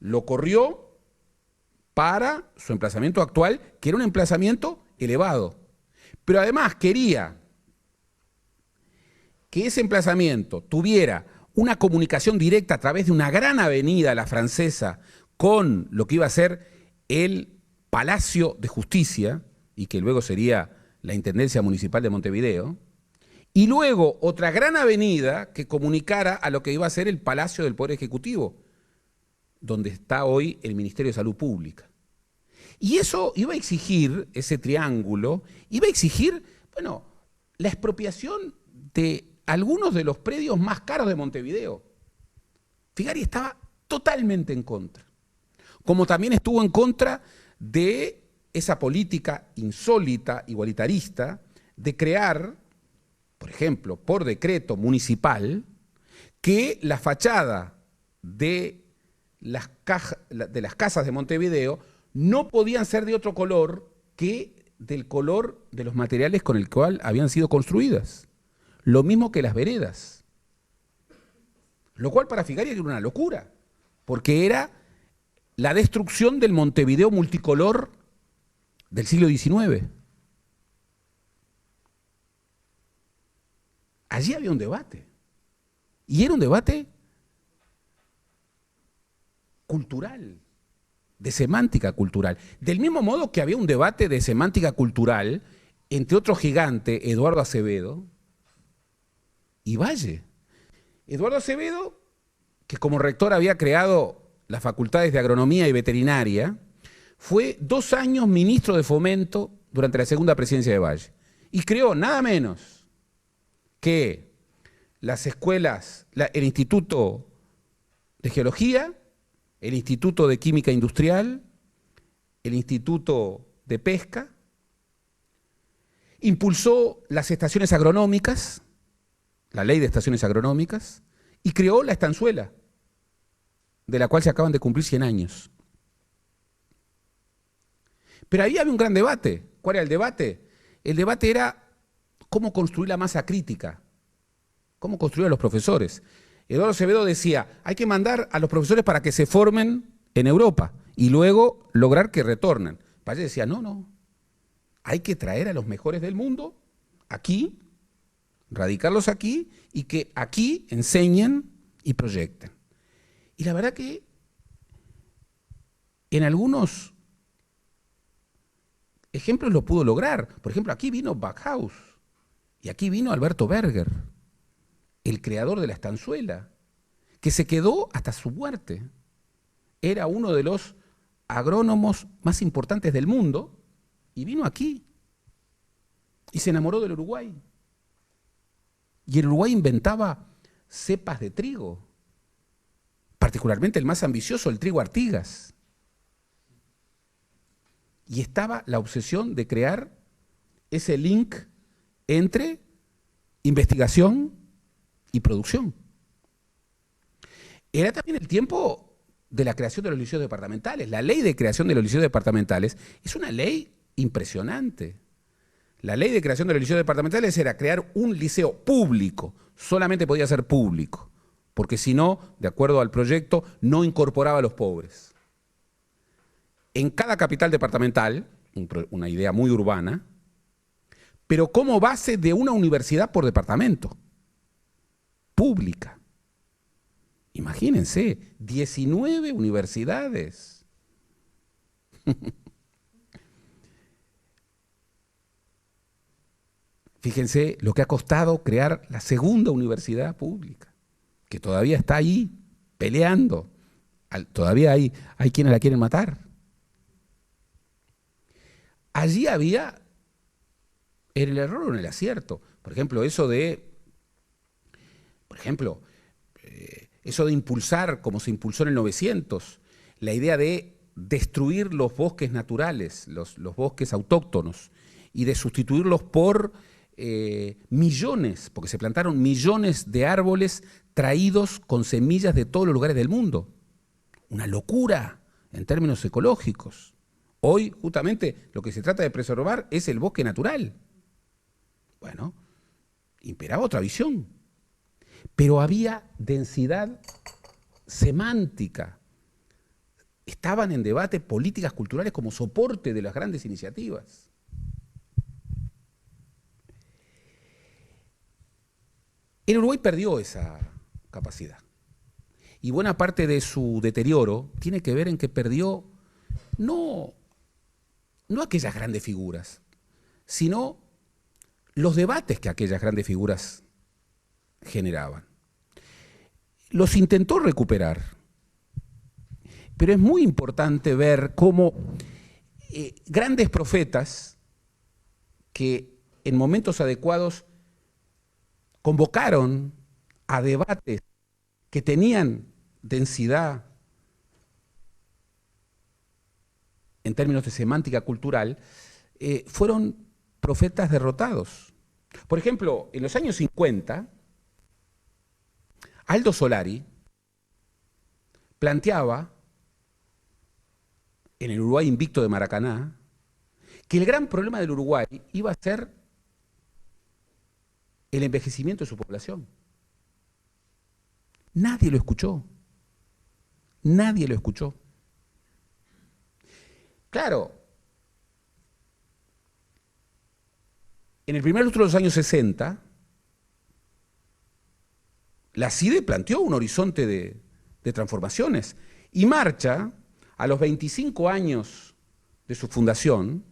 Lo corrió para su emplazamiento actual, que era un emplazamiento elevado. Pero además quería que ese emplazamiento tuviera una comunicación directa a través de una gran avenida, la Francesa, con lo que iba a ser el Palacio de Justicia, y que luego sería la Intendencia Municipal de Montevideo, y luego otra gran avenida que comunicara a lo que iba a ser el Palacio del Poder Ejecutivo, donde está hoy el Ministerio de Salud Pública. Y eso iba a exigir, ese triángulo, iba a exigir, bueno, la expropiación de algunos de los predios más caros de Montevideo. Figari estaba totalmente en contra. Como también estuvo en contra de esa política insólita, igualitarista, de crear, por ejemplo, por decreto municipal, que la fachada de de las casas de Montevideo no podían ser de otro color que del color de los materiales con el cual habían sido construidas. Lo mismo que las veredas. Lo cual para Figari era una locura, porque era la destrucción del Montevideo multicolor del siglo XIX. Allí había un debate. Y era un debate cultural, de semántica cultural. Del mismo modo que había un debate de semántica cultural entre otro gigante, Eduardo Acevedo, y Valle. Eduardo Acevedo, que como rector había creado las facultades de agronomía y veterinaria, fue 2 años ministro de Fomento durante la segunda presidencia de Valle. Y creó nada menos que las escuelas, el Instituto de Geología, el Instituto de Química Industrial, el Instituto de Pesca, impulsó las estaciones agronómicas, la ley de estaciones agronómicas, y creó la estanzuela, de la cual se acaban de cumplir 100 años. Pero ahí había un gran debate. ¿Cuál era el debate? El debate era cómo construir la masa crítica, cómo construir a los profesores. Eduardo Acevedo decía, hay que mandar a los profesores para que se formen en Europa y luego lograr que retornen. Valle decía, no, hay que traer a los mejores del mundo aquí, radicarlos aquí y que aquí enseñen y proyecten. Y la verdad que en algunos ejemplos lo pudo lograr. Por ejemplo, aquí vino Backhaus y aquí vino Alberto Berger, el creador de la estanzuela, que se quedó hasta su muerte. Era uno de los agrónomos más importantes del mundo y vino aquí y se enamoró del Uruguay. Y el Uruguay inventaba cepas de trigo, particularmente el más ambicioso, el trigo Artigas. Y estaba la obsesión de crear ese link entre investigación y producción. Era también el tiempo de la creación de los liceos departamentales. La ley de creación de los liceos departamentales es una ley impresionante. La ley de creación de los liceos departamentales era crear un liceo público, solamente podía ser público, porque si no, de acuerdo al proyecto, no incorporaba a los pobres. En cada capital departamental, una idea muy urbana, pero como base de una universidad por departamento, pública. Imagínense, 19 universidades. Fíjense lo que ha costado crear la segunda universidad pública, que todavía está ahí peleando. Todavía hay quienes la quieren matar. Allí había el error o el acierto. Por ejemplo, eso de impulsar, como se impulsó en el 900, la idea de destruir los bosques naturales, los bosques autóctonos, y de sustituirlos por millones, porque se plantaron millones de árboles traídos con semillas de todos los lugares del mundo. Una locura en términos ecológicos. Hoy, justamente, lo que se trata de preservar es el bosque natural. Bueno, imperaba otra visión. Pero había densidad semántica. Estaban en debate políticas culturales como soporte de las grandes iniciativas. El Uruguay perdió esa capacidad. Y buena parte de su deterioro tiene que ver en que perdió no aquellas grandes figuras, sino los debates que aquellas grandes figuras generaban. Los intentó recuperar, pero es muy importante ver cómo grandes profetas que en momentos adecuados convocaron a debates que tenían densidad en términos de semántica cultural, fueron profetas derrotados. Por ejemplo, en los años 50, Aldo Solari planteaba en el Uruguay invicto de Maracaná, que el gran problema del Uruguay iba a ser el envejecimiento de su población. Nadie lo escuchó. Nadie lo escuchó. Claro, en el primer lustro de los años 60, la CIDE planteó un horizonte de transformaciones y Marcha, a los 25 años de su fundación,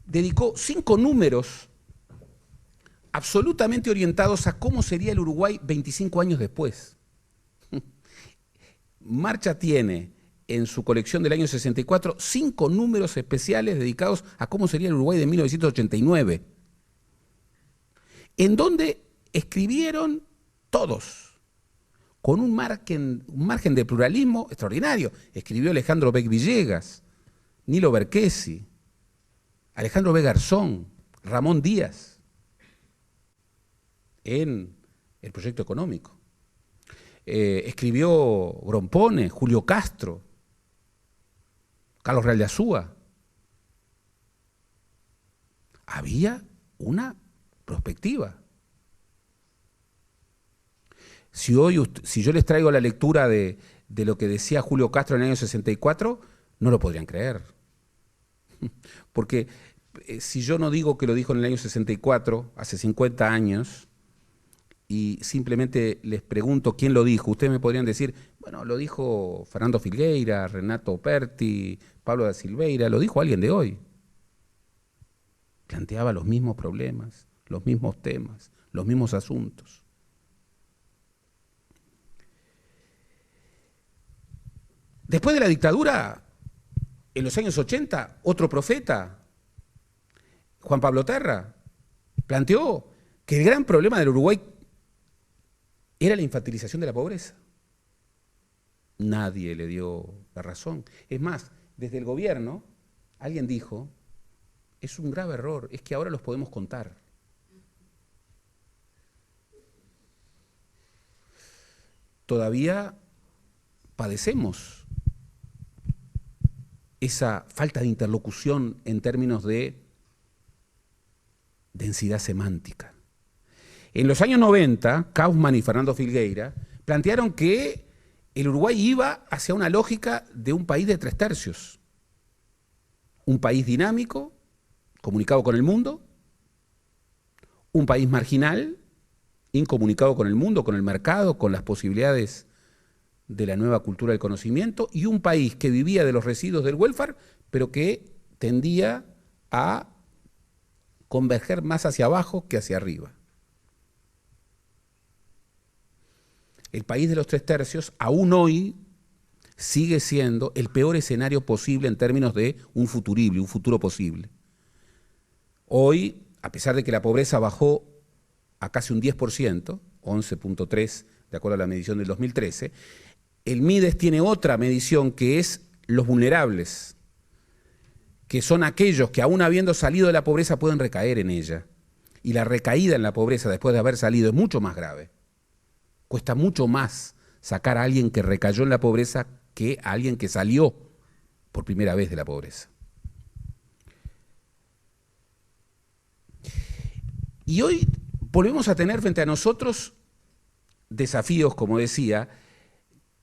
dedicó 5 números absolutamente orientados a cómo sería el Uruguay 25 años después. Marcha tiene en su colección del año 64 5 números especiales dedicados a cómo sería el Uruguay de 1989, en donde escribieron todos, con un margen de pluralismo extraordinario. Escribió Alejandro Beck Villegas, Nilo Berquesi, Alejandro B. Garzón, Ramón Díaz, en el proyecto económico. Escribió Grompone, Julio Castro, Carlos Real de Azúa. Había una perspectiva. Si yo les traigo la lectura de lo que decía Julio Castro en el año 64, no lo podrían creer. Porque si yo no digo que lo dijo en el año 64, hace 50 años, y simplemente les pregunto quién lo dijo, ustedes me podrían decir, bueno, lo dijo Fernando Filgueira, Renato Perti, Pablo da Silveira, lo dijo alguien de hoy. Planteaba los mismos problemas, los mismos temas, los mismos asuntos. Después de la dictadura, en los años 80, otro profeta, Juan Pablo Terra, planteó que el gran problema del Uruguay era la infantilización de la pobreza. Nadie le dio la razón. Es más, desde el gobierno, alguien dijo, es un grave error, es que ahora los podemos contar. Todavía padecemos esa falta de interlocución en términos de densidad semántica. En los años 90, Kaufmann y Fernando Filgueira plantearon que el Uruguay iba hacia una lógica de un país de 3 tercios. Un país dinámico, comunicado con el mundo, un país marginal, incomunicado con el mundo, con el mercado, con las posibilidades de la nueva cultura del conocimiento, y un país que vivía de los residuos del welfare, pero que tendía a converger más hacia abajo que hacia arriba. El país de los 3 tercios, aún hoy, sigue siendo el peor escenario posible en términos de un futurible, un futuro posible. Hoy, a pesar de que la pobreza bajó a casi un 10%, 11.3% de acuerdo a la medición del 2013, el MIDES tiene otra medición que es los vulnerables, que son aquellos que aún habiendo salido de la pobreza pueden recaer en ella. Y la recaída en la pobreza después de haber salido es mucho más grave. Cuesta mucho más sacar a alguien que recayó en la pobreza que a alguien que salió por primera vez de la pobreza. Y hoy volvemos a tener frente a nosotros desafíos, como decía,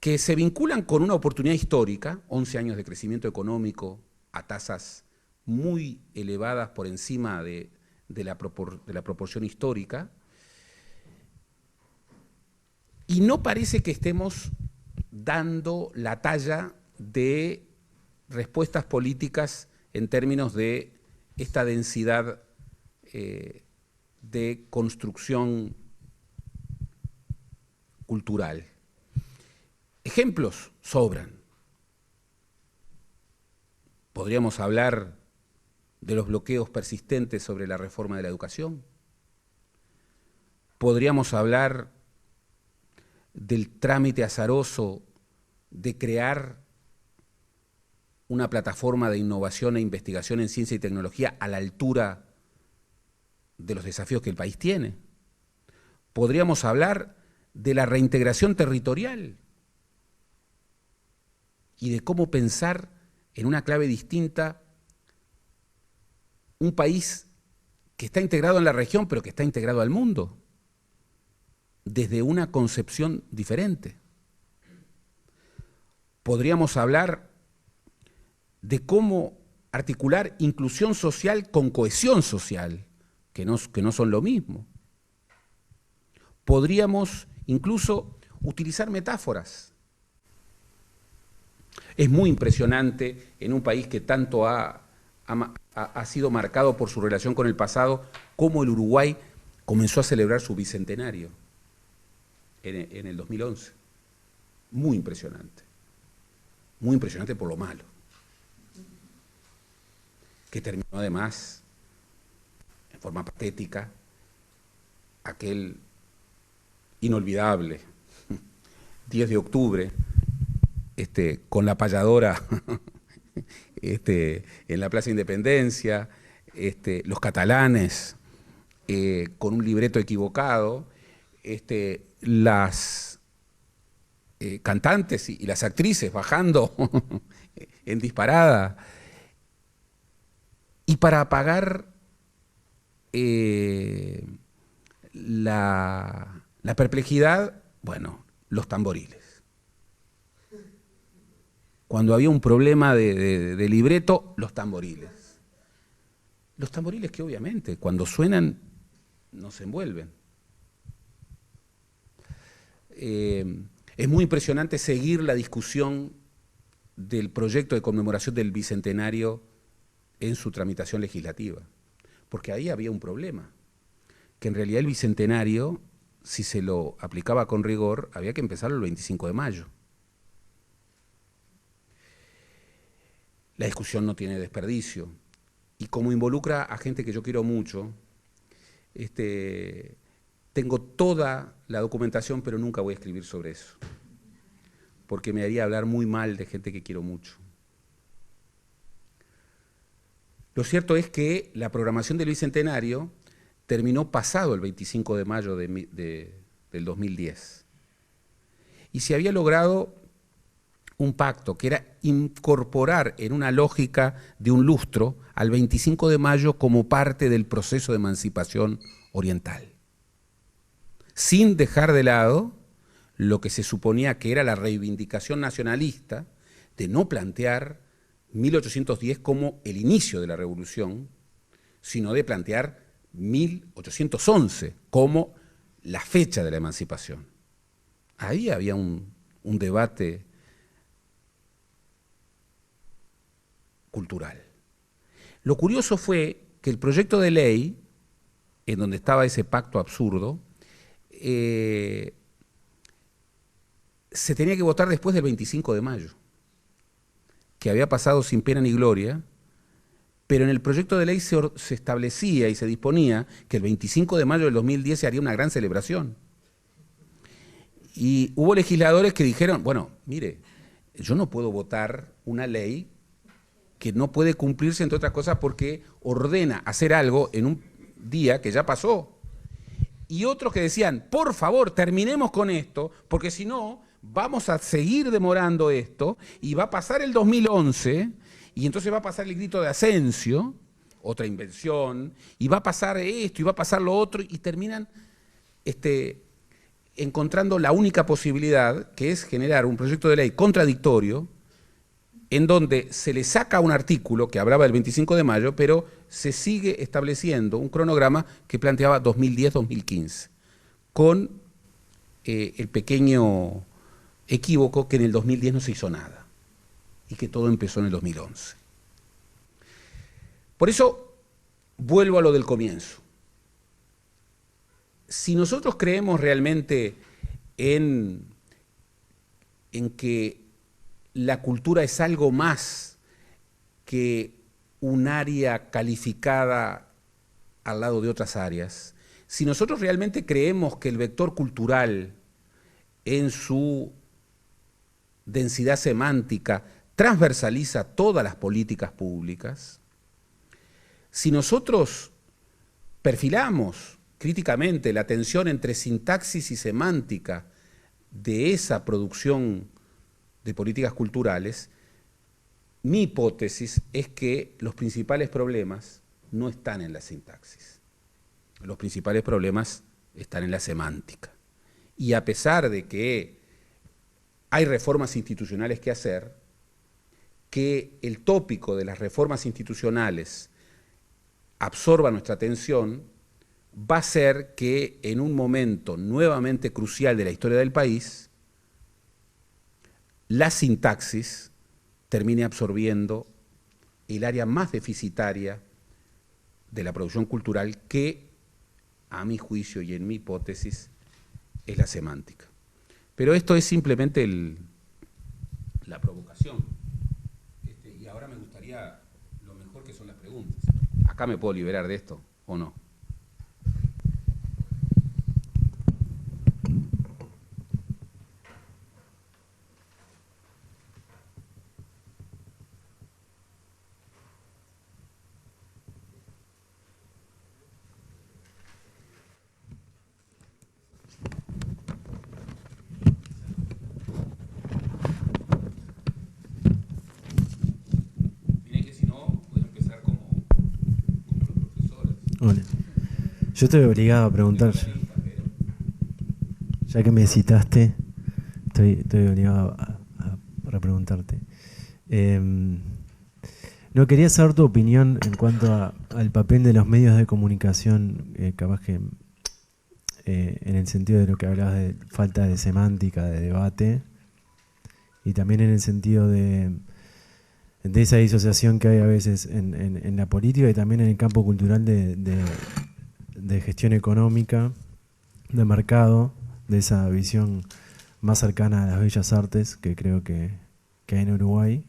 que se vinculan con una oportunidad histórica, 11 años de crecimiento económico a tasas muy elevadas por encima de la proporción histórica, y no parece que estemos dando la talla de respuestas políticas en términos de esta densidad de construcción cultural. Ejemplos sobran. Podríamos hablar de los bloqueos persistentes sobre la reforma de la educación. Podríamos hablar del trámite azaroso de crear una plataforma de innovación e investigación en ciencia y tecnología a la altura de los desafíos que el país tiene. Podríamos hablar de la reintegración territorial y de cómo pensar en una clave distinta un país que está integrado en la región, pero que está integrado al mundo, desde una concepción diferente. Podríamos hablar de cómo articular inclusión social con cohesión social, que no son lo mismo. Podríamos incluso utilizar metáforas. Es muy impresionante en un país que tanto ha sido marcado por su relación con el pasado, cómo el Uruguay comenzó a celebrar su bicentenario en el 2011. Muy impresionante por lo malo, que terminó además en forma patética aquel inolvidable 10 de octubre, con la payadora en la Plaza Independencia, los catalanes con un libreto equivocado, las cantantes y las actrices bajando en disparada. Y para apagar la perplejidad, bueno, los tamboriles. Cuando había un problema de libreto, los tamboriles. Los tamboriles que obviamente cuando suenan nos envuelven. Es muy impresionante seguir la discusión del proyecto de conmemoración del Bicentenario en su tramitación legislativa, porque ahí había un problema, que en realidad el Bicentenario, si se lo aplicaba con rigor, había que empezarlo el 25 de mayo. La discusión no tiene desperdicio, y como involucra a gente que yo quiero mucho, tengo toda la documentación, pero nunca voy a escribir sobre eso, porque me haría hablar muy mal de gente que quiero mucho. Lo cierto es que la programación del Bicentenario terminó pasado el 25 de mayo del 2010. Y se había logrado un pacto que era incorporar en una lógica de un lustro al 25 de mayo como parte del proceso de emancipación oriental, sin dejar de lado lo que se suponía que era la reivindicación nacionalista de no plantear 1810 como el inicio de la revolución, sino de plantear 1811 como la fecha de la emancipación. Ahí había un debate cultural. Lo curioso fue que el proyecto de ley, en donde estaba ese pacto absurdo, se tenía que votar después del 25 de mayo, que había pasado sin pena ni gloria, pero en el proyecto de ley se establecía y se disponía que el 25 de mayo del 2010 se haría una gran celebración. Y hubo legisladores que dijeron, bueno, mire, yo no puedo votar una ley que no puede cumplirse, entre otras cosas, porque ordena hacer algo en un día que ya pasó. Y otros que decían, por favor, terminemos con esto, porque si no, vamos a seguir demorando esto, y va a pasar el 2011, y entonces va a pasar el grito de Asensio, otra invención, y va a pasar esto, y va a pasar lo otro, y terminan encontrando la única posibilidad, que es generar un proyecto de ley contradictorio, en donde se le saca un artículo que hablaba del 25 de mayo, pero se sigue estableciendo un cronograma que planteaba 2010-2015, con el pequeño equívoco que en el 2010 no se hizo nada, y que todo empezó en el 2011. Por eso, vuelvo a lo del comienzo. Si nosotros creemos realmente en que la cultura es algo más que un área calificada al lado de otras áreas, si nosotros realmente creemos que el vector cultural en su densidad semántica transversaliza todas las políticas públicas, si nosotros perfilamos críticamente la tensión entre sintaxis y semántica de esa producción de políticas culturales, mi hipótesis es que los principales problemas no están en la sintaxis. Los principales problemas están en la semántica. Y a pesar de que hay reformas institucionales que hacer, que el tópico de las reformas institucionales absorba nuestra atención, va a ser que en un momento nuevamente crucial de la historia del país, la sintaxis termine absorbiendo el área más deficitaria de la producción cultural que, a mi juicio y en mi hipótesis, es la semántica. Pero esto es simplemente la provocación. Y ahora me gustaría, lo mejor que son las preguntas. ¿Acá me puedo liberar de esto o no? Bueno, yo estoy obligado a preguntar, ya que me citaste, estoy obligado a repreguntarte. No, quería saber tu opinión en cuanto al papel de los medios de comunicación, capaz que en el sentido de lo que hablabas de falta de semántica, de debate, y también en el sentido de esa disociación que hay a veces en la política y también en el campo cultural de gestión económica, de mercado, de esa visión más cercana a las bellas artes que creo que hay en Uruguay,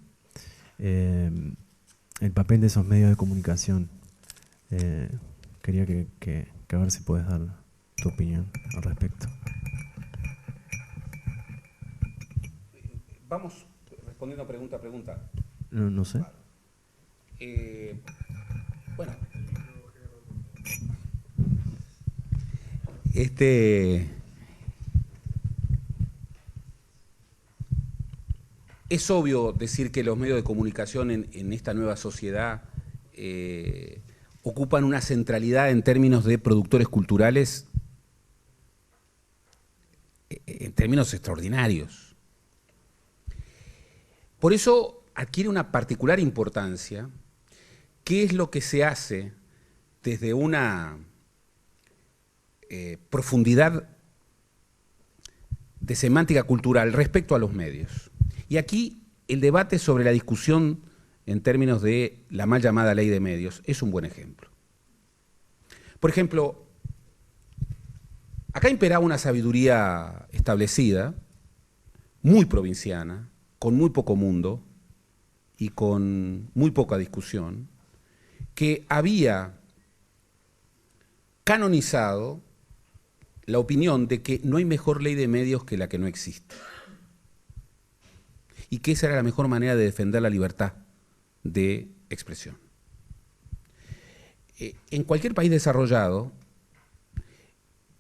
el papel de esos medios de comunicación. Quería que a ver si puedes dar tu opinión al respecto. Vamos respondiendo pregunta a pregunta. No sé. Bueno, es obvio decir que los medios de comunicación en esta nueva sociedad ocupan una centralidad en términos de productores culturales, en términos extraordinarios. Por eso adquiere una particular importancia qué es lo que se hace desde una profundidad de semántica cultural respecto a los medios. Y aquí el debate sobre la discusión en términos de la mal llamada ley de medios es un buen ejemplo. Por ejemplo, acá imperaba una sabiduría establecida, muy provinciana, con muy poco mundo y con muy poca discusión, que había canonizado la opinión de que no hay mejor ley de medios que la que no existe. Y que esa era la mejor manera de defender la libertad de expresión. En cualquier país desarrollado,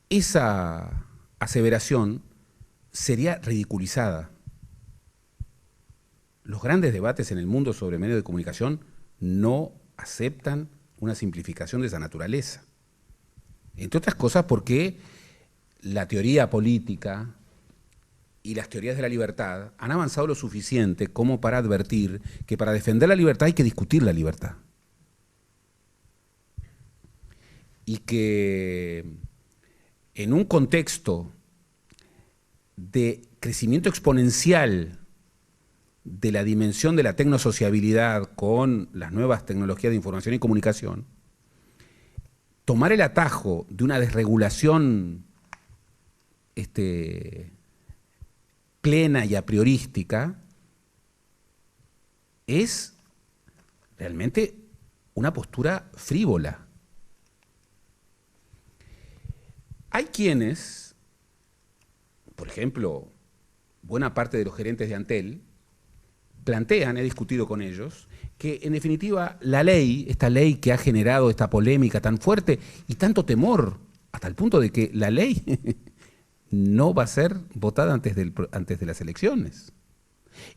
esa aseveración sería ridiculizada. Los grandes debates en el mundo sobre medios de comunicación no aceptan una simplificación de esa naturaleza. Entre otras cosas porque la teoría política y las teorías de la libertad han avanzado lo suficiente como para advertir que para defender la libertad hay que discutir la libertad. Y que en un contexto de crecimiento exponencial de la dimensión de la tecnosociabilidad con las nuevas tecnologías de información y comunicación, tomar el atajo de una desregulación plena y a priorística es realmente una postura frívola. Hay quienes, por ejemplo, buena parte de los gerentes de Antel, plantean, he discutido con ellos, que en definitiva la ley, esta ley que ha generado esta polémica tan fuerte y tanto temor, hasta el punto de que la ley no va a ser votada antes de las elecciones.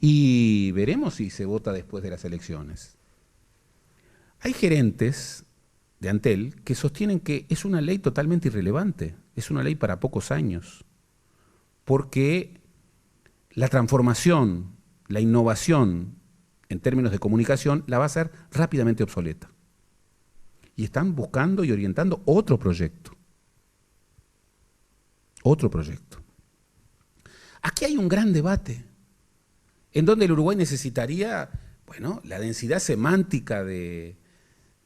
Y veremos si se vota después de las elecciones. Hay gerentes de Antel que sostienen que es una ley totalmente irrelevante, es una ley para pocos años, porque la transformación, la innovación en términos de comunicación la va a hacer rápidamente obsoleta. Y están buscando y orientando otro proyecto. Otro proyecto. Aquí hay un gran debate, en donde el Uruguay necesitaría, bueno, la densidad semántica de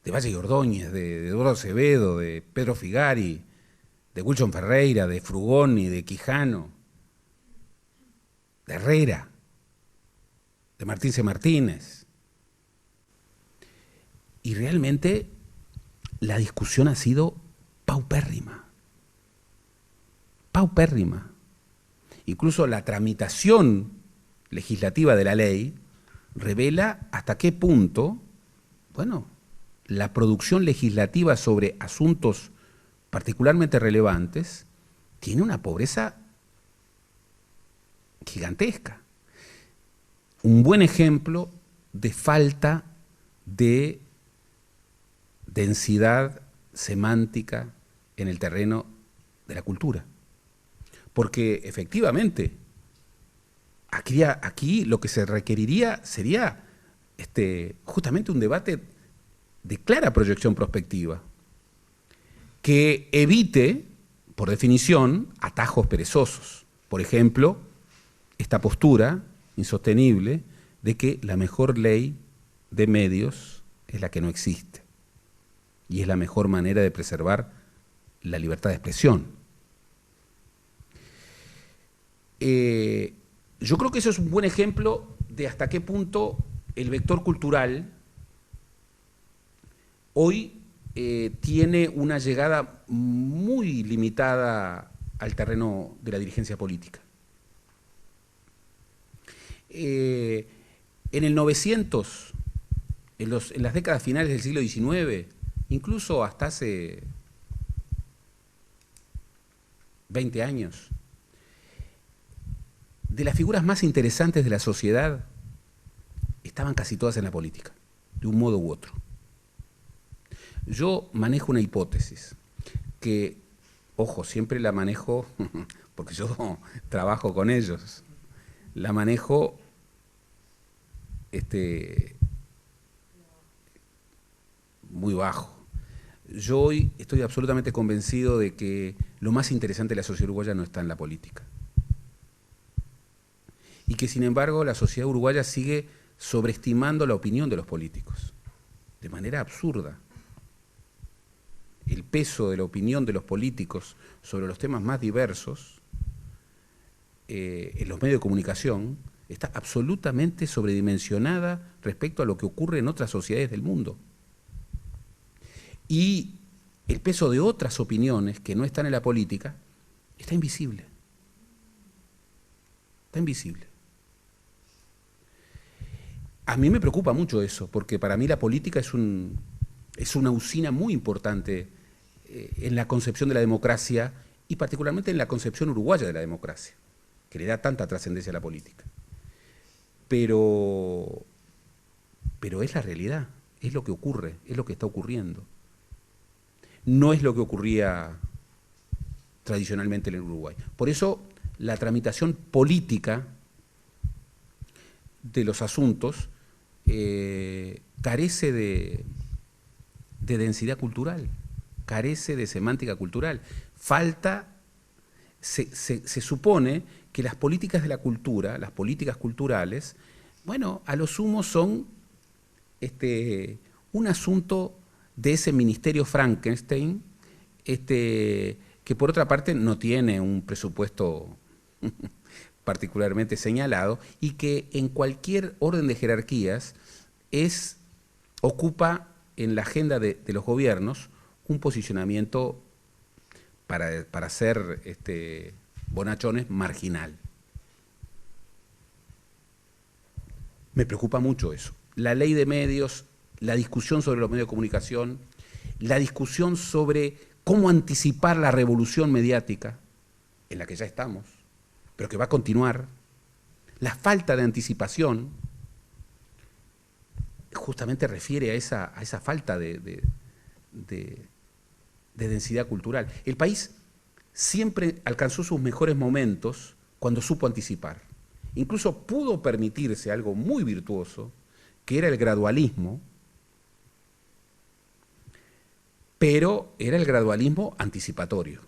Valle y Ordóñez, de Eduardo Acevedo, de Pedro Figari, de Wilson Ferreira, de Frugoni, de Quijano, de Herrera, de Martín C. Martínez. Y realmente la discusión ha sido paupérrima. Paupérrima. Incluso la tramitación legislativa de la ley revela hasta qué punto, bueno, la producción legislativa sobre asuntos particularmente relevantes tiene una pobreza gigantesca. Un buen ejemplo de falta de densidad semántica en el terreno de la cultura. Porque efectivamente, aquí lo que se requeriría sería justamente un debate de clara proyección prospectiva, que evite, por definición, atajos perezosos. Por ejemplo, esta postura insostenible de que la mejor ley de medios es la que no existe y es la mejor manera de preservar la libertad de expresión. Yo creo que eso es un buen ejemplo de hasta qué punto el vector cultural hoy tiene una llegada muy limitada al terreno de la dirigencia política. En el 900, en las décadas finales del siglo XIX, incluso hasta hace 20 años, de las figuras más interesantes de la sociedad estaban casi todas en la política, de un modo u otro. Yo manejo una hipótesis que, ojo, siempre la manejo porque yo trabajo con ellos, la manejo muy bajo. Yo hoy estoy absolutamente convencido de que lo más interesante de la sociedad uruguaya no está en la política. Y que, sin embargo, la sociedad uruguaya sigue sobreestimando la opinión de los políticos, de manera absurda. El peso de la opinión de los políticos sobre los temas más diversos en los medios de comunicación está absolutamente sobredimensionada respecto a lo que ocurre en otras sociedades del mundo. Y el peso de otras opiniones que no están en la política está invisible. Está invisible. A mí me preocupa mucho eso, porque para mí la política es una usina muy importante en la concepción de la democracia y particularmente en la concepción uruguaya de la democracia, que le da tanta trascendencia a la política. Pero es la realidad, es lo que ocurre, es lo que está ocurriendo. No es lo que ocurría tradicionalmente en el Uruguay. Por eso la tramitación política de los asuntos carece de densidad cultural, carece de semántica cultural. Se supone que las políticas de la cultura, las políticas culturales, bueno, a lo sumo son un asunto de ese ministerio Frankenstein, que por otra parte no tiene un presupuesto particularmente señalado y que en cualquier orden de jerarquías ocupa en la agenda de los gobiernos un posicionamiento para ser bonachones marginal. Me preocupa mucho eso. La ley de medios, la discusión sobre los medios de comunicación, la discusión sobre cómo anticipar la revolución mediática, en la que ya estamos, pero que va a continuar, La falta de anticipación justamente refiere a esa falta de densidad cultural. El país siempre alcanzó sus mejores momentos cuando supo anticipar. Incluso pudo permitirse algo muy virtuoso, que era el gradualismo, pero era el gradualismo anticipatorio.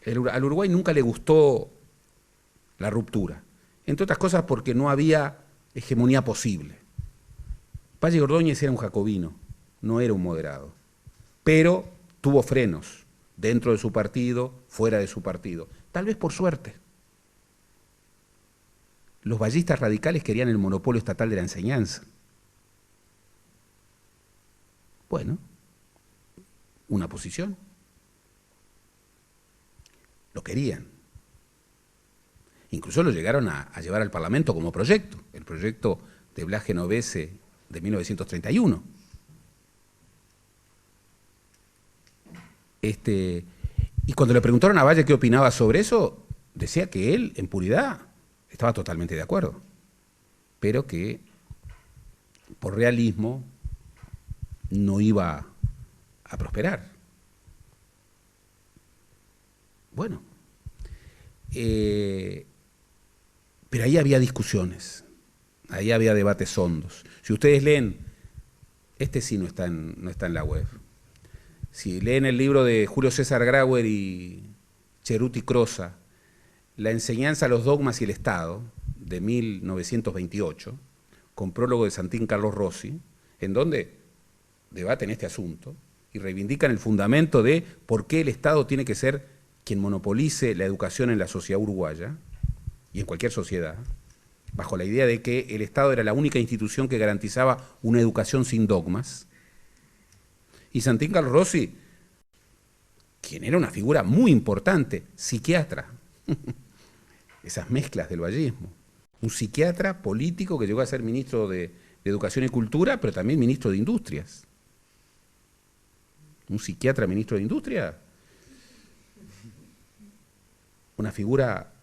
Al Uruguay nunca le gustó la ruptura, entre otras cosas porque no había hegemonía posible. Valle y Ordóñez era un jacobino, no era un moderado, pero tuvo frenos dentro de su partido, fuera de su partido, tal vez por suerte. Los vallistas radicales querían el monopolio estatal de la enseñanza. Bueno, una posición. Lo querían. Incluso lo llegaron a llevar al Parlamento como proyecto, el proyecto de Blas Genovese de 1931. Y cuando le preguntaron a Valle qué opinaba sobre eso, decía que él, en puridad, estaba totalmente de acuerdo, pero que por realismo no iba a prosperar. Bueno, pero ahí había discusiones, ahí había debates hondos. Si ustedes leen, sí no está en la web. Si leen el libro de Julio César Grauer y Ceruti Crosa, La enseñanza, los dogmas y el Estado, de 1928, con prólogo de Santín Carlos Rossi, en donde debaten este asunto y reivindican el fundamento de por qué el Estado tiene que ser quien monopolice la educación en la sociedad uruguaya y en cualquier sociedad, bajo la idea de que el Estado era la única institución que garantizaba una educación sin dogmas. Y Santín Carlos Rossi, quien era una figura muy importante, psiquiatra, esas mezclas del vallismo, un psiquiatra político que llegó a ser ministro de Educación y Cultura, pero también ministro de Industrias. Un psiquiatra ministro de Industria, una figura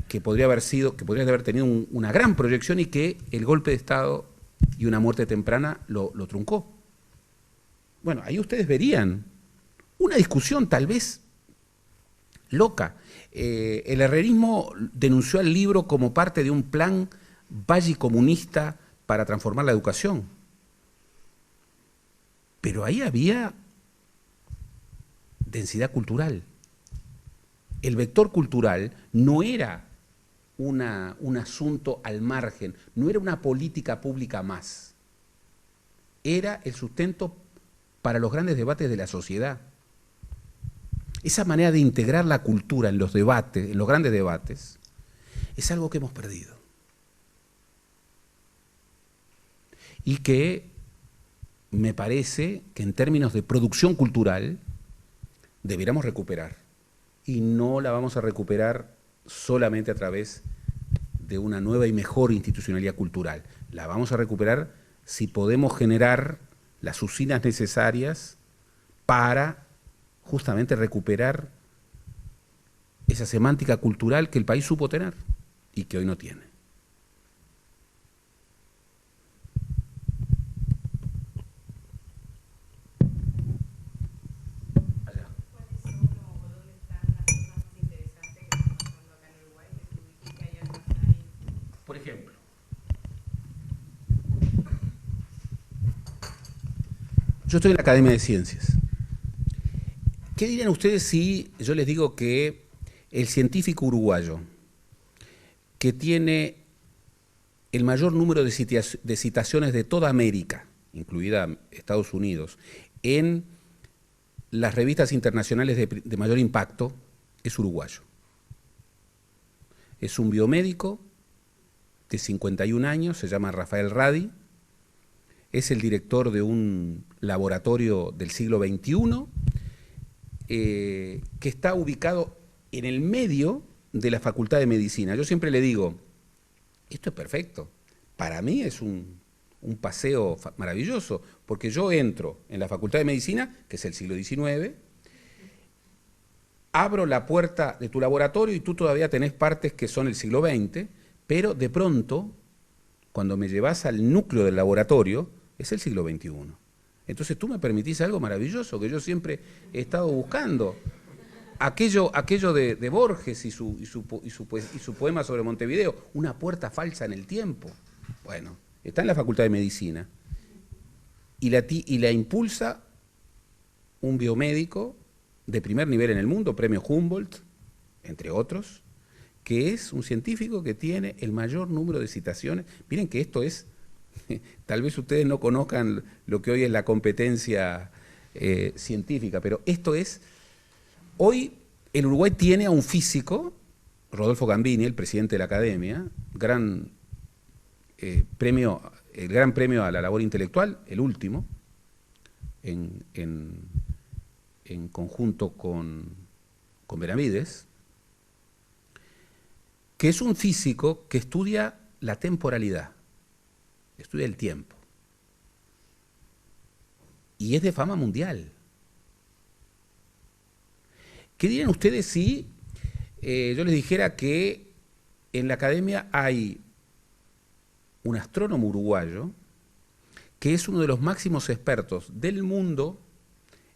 que podría haber tenido una gran proyección y que el golpe de Estado y una muerte temprana lo truncó. Bueno, ahí ustedes verían una discusión tal vez loca. El herrerismo denunció al libro como parte de un plan vallicomunista para transformar la educación. Pero ahí había densidad cultural. El vector cultural no era un asunto al margen, no era una política pública más. Era el sustento para los grandes debates de la sociedad. Esa manera de integrar la cultura en los debates, en los grandes debates, es algo que hemos perdido. Y que me parece que en términos de producción cultural debiéramos recuperar. Y no la vamos a recuperar solamente a través de una nueva y mejor institucionalidad cultural. La vamos a recuperar si podemos generar las usinas necesarias para justamente recuperar esa semántica cultural que el país supo tener y que hoy no tiene. Por ejemplo, yo estoy en la Academia de Ciencias. ¿Qué dirían ustedes si yo les digo que el científico uruguayo que tiene el mayor número de citaciones de toda América, incluida Estados Unidos, en las revistas internacionales de mayor impacto, es uruguayo? Es un biomédico de 51 años, se llama Rafael Radi, es el director de un laboratorio del siglo XXI, que está ubicado en el medio de la Facultad de Medicina. Yo siempre le digo, esto es perfecto, para mí es un paseo maravilloso, porque yo entro en la Facultad de Medicina, que es el siglo XIX, abro la puerta de tu laboratorio y tú todavía tenés partes que son el siglo XX, pero de pronto, cuando me llevas al núcleo del laboratorio, es el siglo XXI. Entonces tú me permitís algo maravilloso que yo siempre he estado buscando. Aquello de Borges y su poema sobre Montevideo, una puerta falsa en el tiempo. Bueno, está en la Facultad de Medicina. Y la impulsa un biomédico de primer nivel en el mundo, premio Humboldt, entre otros, que es un científico que tiene el mayor número de citaciones. Miren que esto es, tal vez ustedes no conozcan lo que hoy es la competencia científica, pero esto es, hoy el Uruguay tiene a un físico, Rodolfo Gambini, el presidente de la Academia, el gran premio a la labor intelectual, el último, en conjunto con Benavides, que es un físico que estudia la temporalidad, estudia el tiempo, y es de fama mundial. ¿Qué dirían ustedes si yo les dijera que en la Academia hay un astrónomo uruguayo que es uno de los máximos expertos del mundo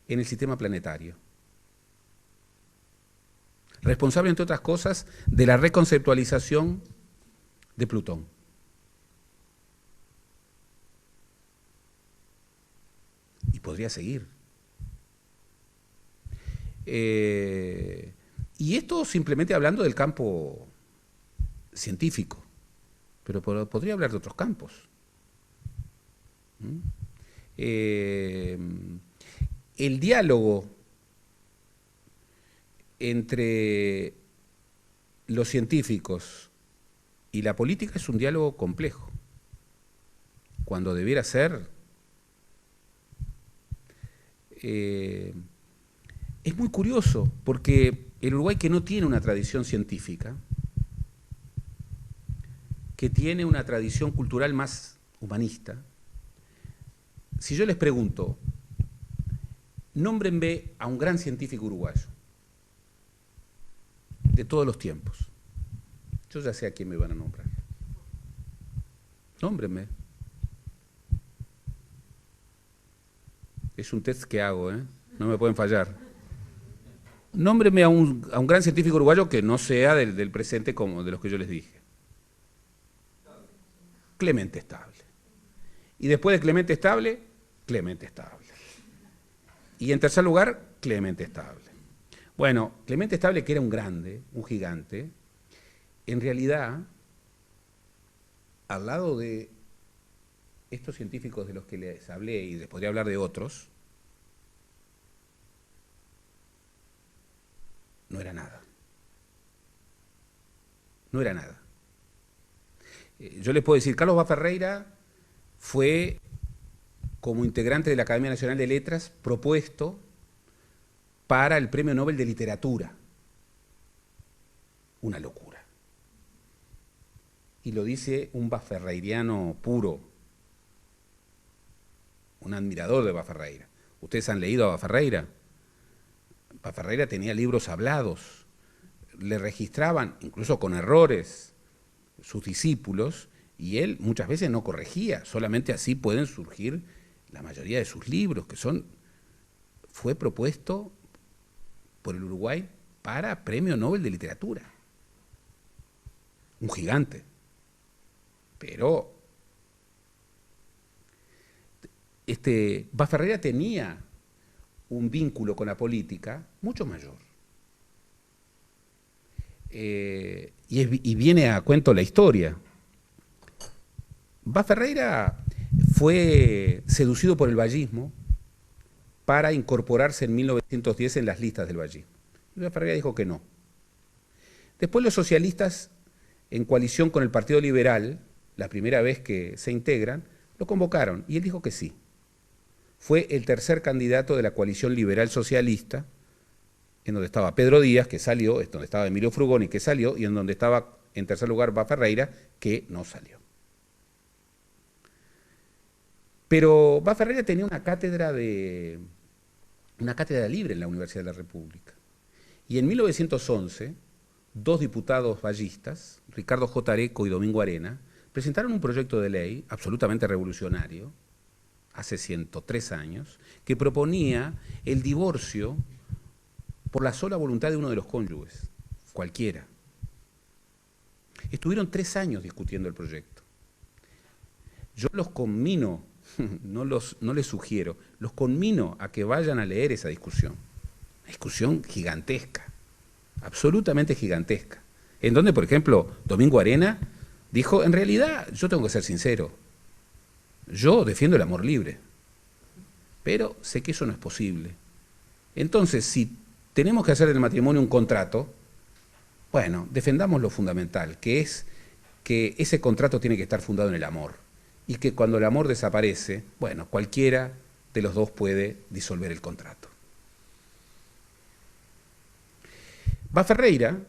en el sistema planetario? Responsable, entre otras cosas, de la reconceptualización de Plutón. Y podría seguir. Y esto simplemente hablando del campo científico, pero podría hablar de otros campos. El diálogo entre los científicos y la política es un diálogo complejo, cuando debiera ser... es muy curioso, porque el Uruguay, que no tiene una tradición científica, que tiene una tradición cultural más humanista, si yo les pregunto, nómbrenme a un gran científico uruguayo de todos los tiempos, yo ya sé a quién me van a nombrar. Nómbrenme. Es un test que hago, no me pueden fallar. Nómbrenme a un gran científico uruguayo que no sea del presente como de los que yo les dije. Clemente Estable. Y después de Clemente Estable, Clemente Estable. Y en tercer lugar, Clemente Estable. Bueno, Clemente Estable, que era un grande, un gigante, en realidad, al lado de estos científicos de los que les hablé, y les podría hablar de otros, no era nada. No era nada. Yo les puedo decir, Carlos Baferreira fue, como integrante de la Academia Nacional de Letras, propuesto para el Premio Nobel de Literatura. Una locura. Y lo dice un baferreiriano puro, un admirador de Baferreira. ¿Ustedes han leído a Baferreira? Baferreira tenía libros hablados, le registraban, incluso con errores, sus discípulos, y él muchas veces no corregía, solamente así pueden surgir la mayoría de sus libros, que fue propuesto por el Uruguay para Premio Nobel de Literatura. Un gigante. Pero Baferreira tenía un vínculo con la política mucho mayor. Y viene a cuento la historia. Baferreira fue seducido por el vallismo para incorporarse en 1910 en las listas del vallismo. Y Baferreira dijo que no. Después los socialistas, en coalición con el Partido Liberal, la primera vez que se integran, lo convocaron y él dijo que sí. Fue el tercer candidato de la coalición liberal socialista, en donde estaba Pedro Díaz, que salió, en donde estaba Emilio Frugoni, que salió, y en donde estaba en tercer lugar Baferreira, que no salió. Pero Baferreira tenía una cátedra libre en la Universidad de la República. Y en 1911, dos diputados vallistas, Ricardo J. Areco y Domingo Arena, presentaron un proyecto de ley absolutamente revolucionario, hace 103 años, que proponía el divorcio por la sola voluntad de uno de los cónyuges, cualquiera. Estuvieron 3 años discutiendo el proyecto. Yo los conmino, no les sugiero, los conmino a que vayan a leer esa discusión. Una discusión gigantesca, absolutamente gigantesca. En donde, por ejemplo, Domingo Arena dijo, en realidad, yo tengo que ser sincero, yo defiendo el amor libre, pero sé que eso no es posible. Entonces, si tenemos que hacer del matrimonio un contrato, bueno, defendamos lo fundamental, que es que ese contrato tiene que estar fundado en el amor, y que cuando el amor desaparece, bueno, cualquiera de los dos puede disolver el contrato. Bá Ferreira,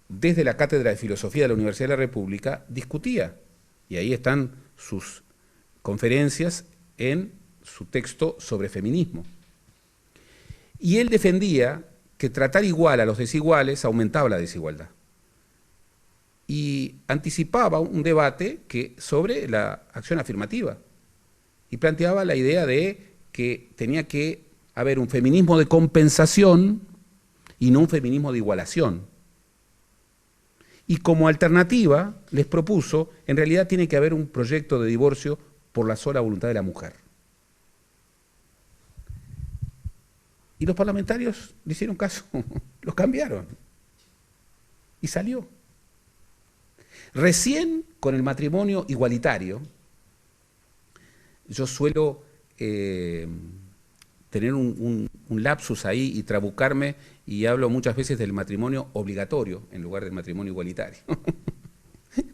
desde la Cátedra de Filosofía de la Universidad de la República, discutía, y ahí están sus conferencias en su texto sobre feminismo. Y él defendía que tratar igual a los desiguales aumentaba la desigualdad. Y anticipaba un debate sobre la acción afirmativa. Y planteaba la idea de que tenía que haber un feminismo de compensación y no un feminismo de igualación. Y como alternativa les propuso, en realidad tiene que haber un proyecto de divorcio por la sola voluntad de la mujer. Y los parlamentarios le hicieron caso, los cambiaron. Y salió. Recién con el matrimonio igualitario, yo suelo tener un lapsus ahí y trabucarme y hablo muchas veces del matrimonio obligatorio en lugar del matrimonio igualitario.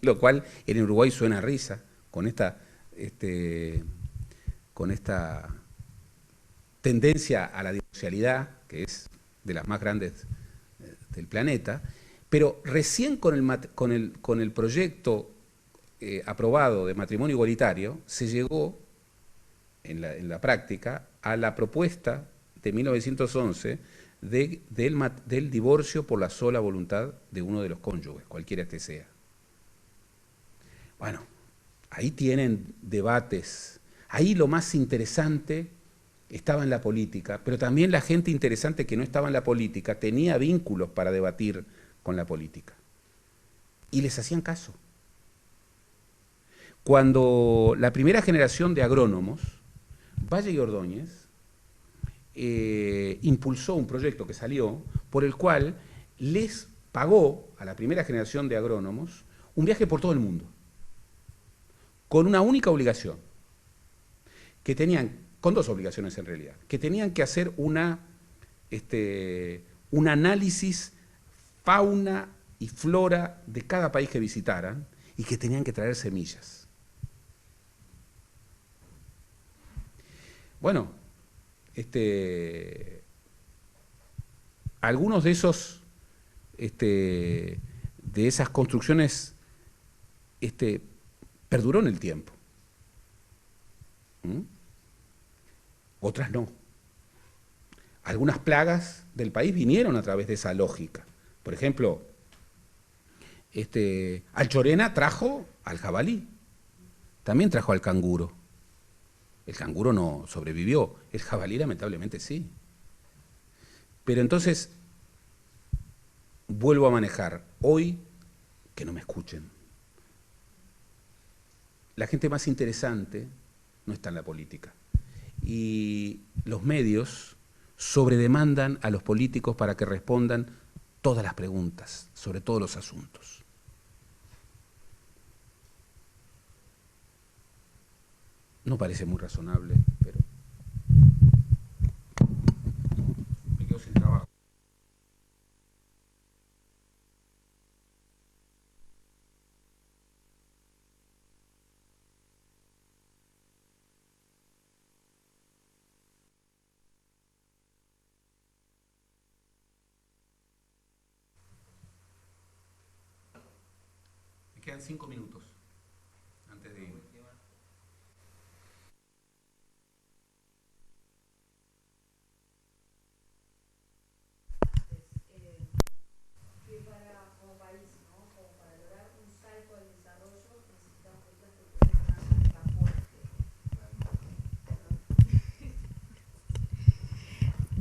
Lo cual en Uruguay suena a risa con esta tendencia a la divorcialidad, que es de las más grandes del planeta, pero recién con el proyecto aprobado de matrimonio igualitario se llegó en la práctica a la propuesta de 1911 del divorcio por la sola voluntad de uno de los cónyuges, cualquiera este sea. Bueno, ahí tienen debates. Ahí lo más interesante estaba en la política, pero también la gente interesante que no estaba en la política tenía vínculos para debatir con la política. Y les hacían caso. Cuando la primera generación de agrónomos, Valle y Ordóñez, impulsó un proyecto que salió por el cual les pagó a la primera generación de agrónomos un viaje por todo el mundo, con una única obligación, con dos obligaciones en realidad, que tenían que hacer un análisis fauna y flora de cada país que visitaran y que tenían que traer semillas. Bueno, algunos de esas construcciones perduró en el tiempo. Otras no. Algunas plagas del país vinieron a través de esa lógica. Por ejemplo, Alchorena trajo al jabalí, también trajo al canguro. El canguro no sobrevivió, el jabalí lamentablemente sí. Pero entonces, vuelvo a manejar. Hoy, que no me escuchen. La gente más interesante no está en la política. Y los medios sobredemandan a los políticos para que respondan todas las preguntas sobre todos los asuntos. No parece muy razonable, pero me quedo sin trabajo. Me quedan 5 minutos antes de irme.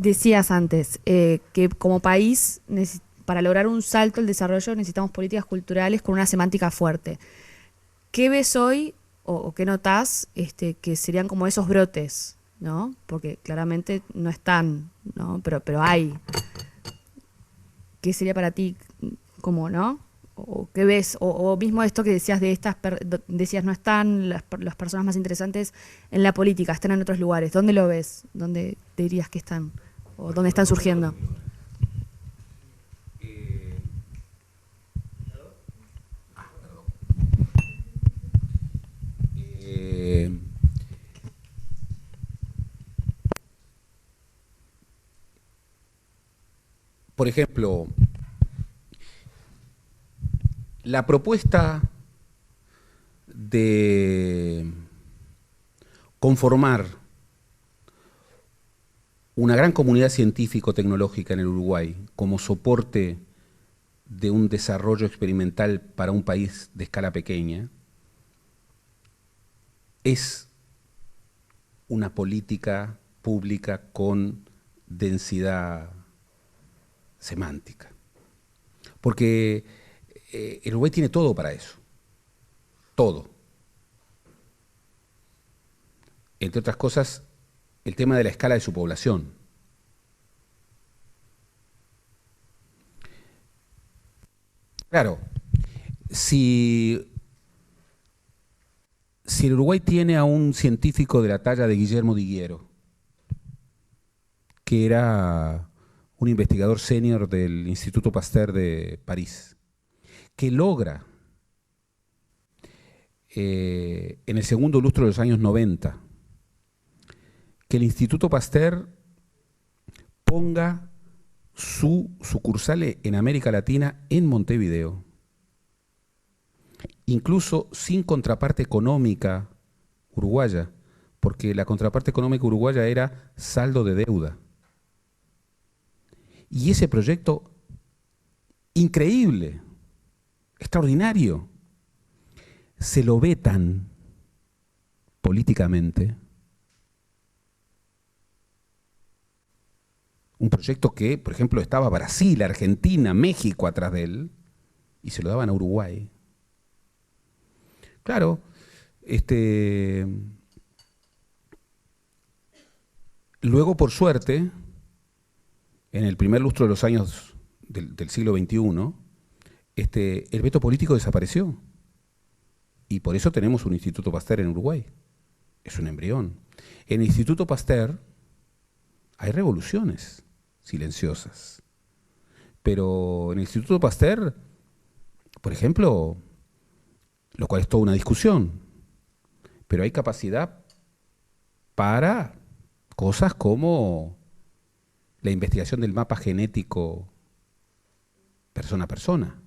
decías antes que como país, para lograr un salto al desarrollo necesitamos políticas culturales con una semántica fuerte. ¿Qué ves hoy o qué notás que serían como esos brotes, ¿no? Porque claramente no están, ¿no? Pero hay. ¿Qué sería para ti como, ¿no? ¿O qué ves? O mismo esto que decías de decías no están las personas más interesantes en la política, están en otros lugares. ¿Dónde lo ves? ¿Dónde te dirías que están? ¿O dónde están surgiendo? Por ejemplo, la propuesta de conformar una gran comunidad científico-tecnológica en el Uruguay como soporte de un desarrollo experimental para un país de escala pequeña es una política pública con densidad semántica. Porque el Uruguay tiene todo para eso. Todo. Entre otras cosas, el tema de la escala de su población. Claro, si el Uruguay tiene a un científico de la talla de Guillermo Diguiero, que era un investigador senior del Instituto Pasteur de París, que logra en el segundo lustro de los años 90 que el Instituto Pasteur ponga su sucursal en América Latina en Montevideo, incluso sin contraparte económica uruguaya, porque la contraparte económica uruguaya era saldo de deuda. Y ese proyecto increíble, extraordinario, se lo vetan políticamente. Un proyecto que, por ejemplo, estaba Brasil, Argentina, México atrás de él, y se lo daban a Uruguay. Claro, luego, por suerte, en el primer lustro de los años del siglo XXI, el veto político desapareció. Y por eso tenemos un Instituto Pasteur en Uruguay. Es un embrión. En el Instituto Pasteur hay revoluciones silenciosas. Pero en el Instituto Pasteur, por ejemplo, lo cual es toda una discusión, pero hay capacidad para cosas como la investigación del mapa genético persona a persona.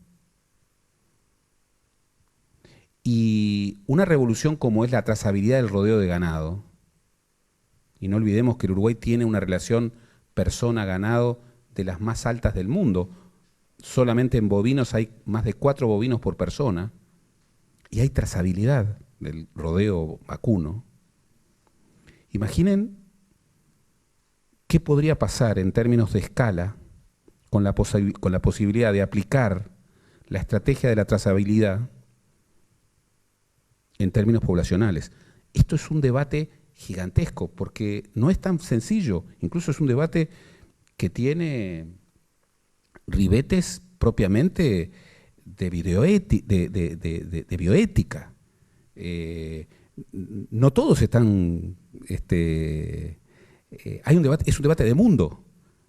Y una revolución como es la trazabilidad del rodeo de ganado, y no olvidemos que el Uruguay tiene una relación persona-ganado de las más altas del mundo. Solamente en bovinos hay más de 4 bovinos por persona, y hay trazabilidad del rodeo vacuno. Imaginen qué podría pasar en términos de escala con la posibilidad de aplicar la estrategia de la trazabilidad en términos poblacionales. Esto es un debate gigantesco, porque no es tan sencillo, incluso es un debate que tiene ribetes propiamente de bioética. No todos están... hay un debate, es un debate de mundo.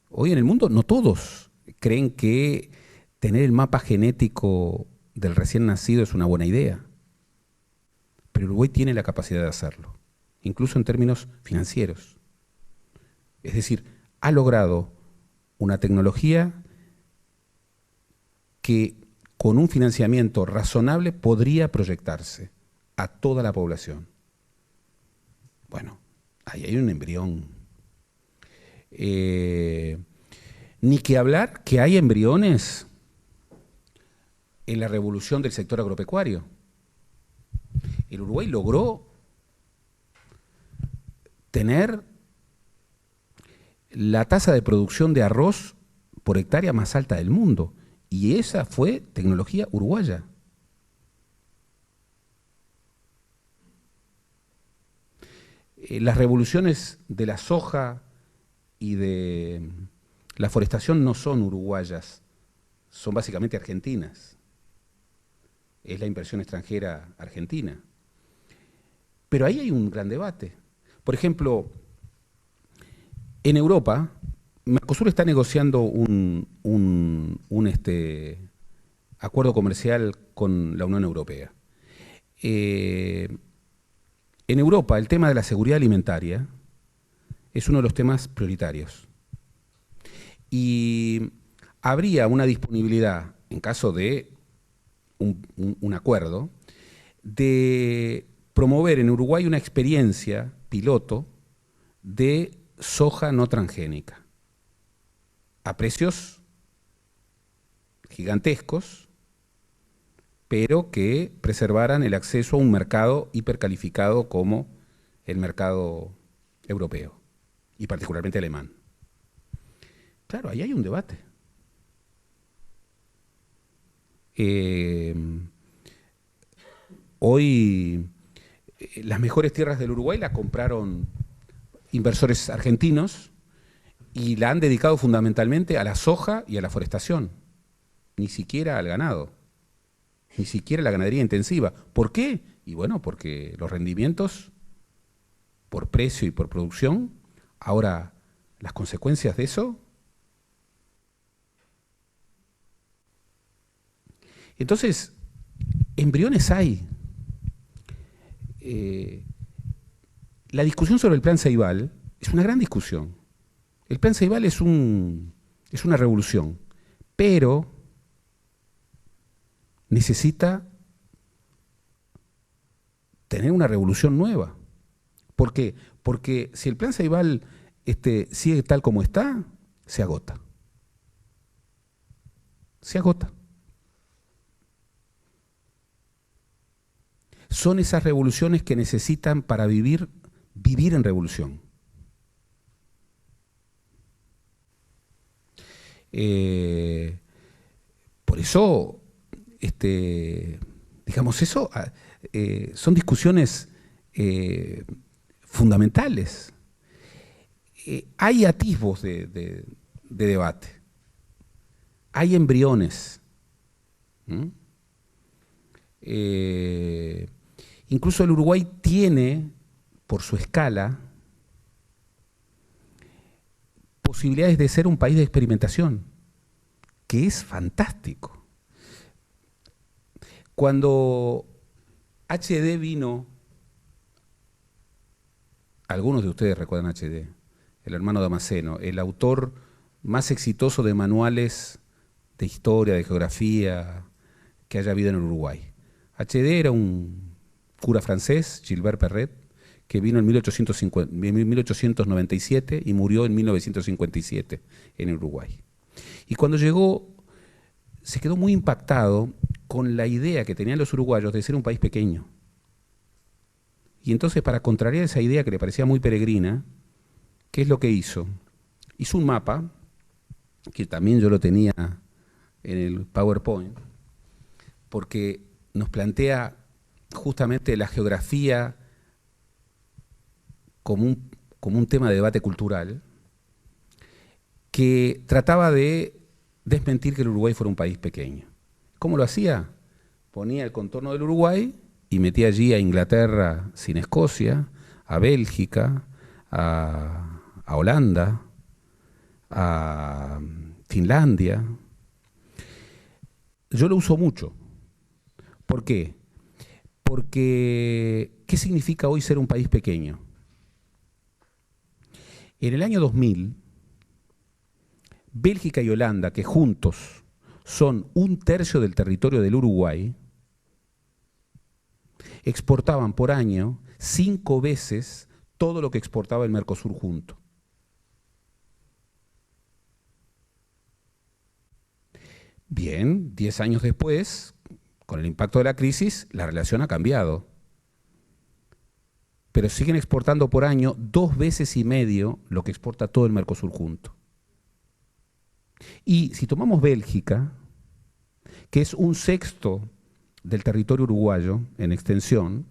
Hoy en el mundo no todos creen que tener el mapa genético del recién nacido es una buena idea. Pero Uruguay tiene la capacidad de hacerlo, incluso en términos financieros. Es decir, ha logrado una tecnología que con un financiamiento razonable podría proyectarse a toda la población. Bueno, ahí hay un embrión. Ni que hablar que hay embriones en la revolución del sector agropecuario. El Uruguay logró tener la tasa de producción de arroz por hectárea más alta del mundo. Y esa fue tecnología uruguaya. Las revoluciones de la soja y de la forestación no son uruguayas, son básicamente argentinas. Es la inversión extranjera argentina. Pero ahí hay un gran debate. Por ejemplo, en Europa, Mercosur está negociando un acuerdo comercial con la Unión Europea. En Europa, el tema de la seguridad alimentaria es uno de los temas prioritarios. Y habría una disponibilidad, en caso de un acuerdo, de promover en Uruguay una experiencia piloto de soja no transgénica a precios gigantescos, pero que preservaran el acceso a un mercado hipercalificado como el mercado europeo, y particularmente alemán. Claro, ahí hay un debate. Hoy las mejores tierras del Uruguay las compraron inversores argentinos y la han dedicado fundamentalmente a la soja y a la forestación, ni siquiera al ganado, ni siquiera a la ganadería intensiva. ¿Por qué? Y bueno, porque los rendimientos, por precio y por producción, ahora las consecuencias de eso. Entonces, embriones hay. La discusión sobre el Plan Ceibal es una gran discusión. El Plan Ceibal es una revolución, pero necesita tener una revolución nueva. ¿Por qué? Porque si el Plan Ceibal sigue tal como está, se agota. Se agota. Son esas revoluciones que necesitan para vivir en revolución. Por eso, digamos, eso son discusiones fundamentales. Hay atisbos de debate, hay embriones. Incluso el Uruguay tiene, por su escala, posibilidades de ser un país de experimentación, que es fantástico. Cuando HD vino, algunos de ustedes recuerdan HD, el hermano Damasceno, el autor más exitoso de manuales de historia, de geografía que haya habido en el Uruguay. HD era un cura francés, Gilbert Perret, que vino en 1897 y murió en 1957 en Uruguay. Y cuando llegó, se quedó muy impactado con la idea que tenían los uruguayos de ser un país pequeño. Y entonces, para contrariar esa idea que le parecía muy peregrina, ¿qué es lo que hizo? Hizo un mapa, que también yo lo tenía en el PowerPoint, porque nos plantea justamente la geografía como un tema de debate cultural, que trataba de desmentir que el Uruguay fuera un país pequeño. ¿Cómo lo hacía? Ponía el contorno del Uruguay y metía allí a Inglaterra sin Escocia, a Bélgica, a Holanda, a Finlandia. Yo lo uso mucho. ¿Por qué? Porque, ¿qué significa hoy ser un país pequeño? En el año 2000, Bélgica y Holanda, que juntos son 1/3 del territorio del Uruguay, exportaban por año 5 veces todo lo que exportaba el Mercosur junto. Bien, 10 años después, con el impacto de la crisis, la relación ha cambiado. pero siguen exportando por año 2,5 veces lo que exporta todo el Mercosur junto. Y si tomamos Bélgica, que es 1/6 del territorio uruguayo en extensión,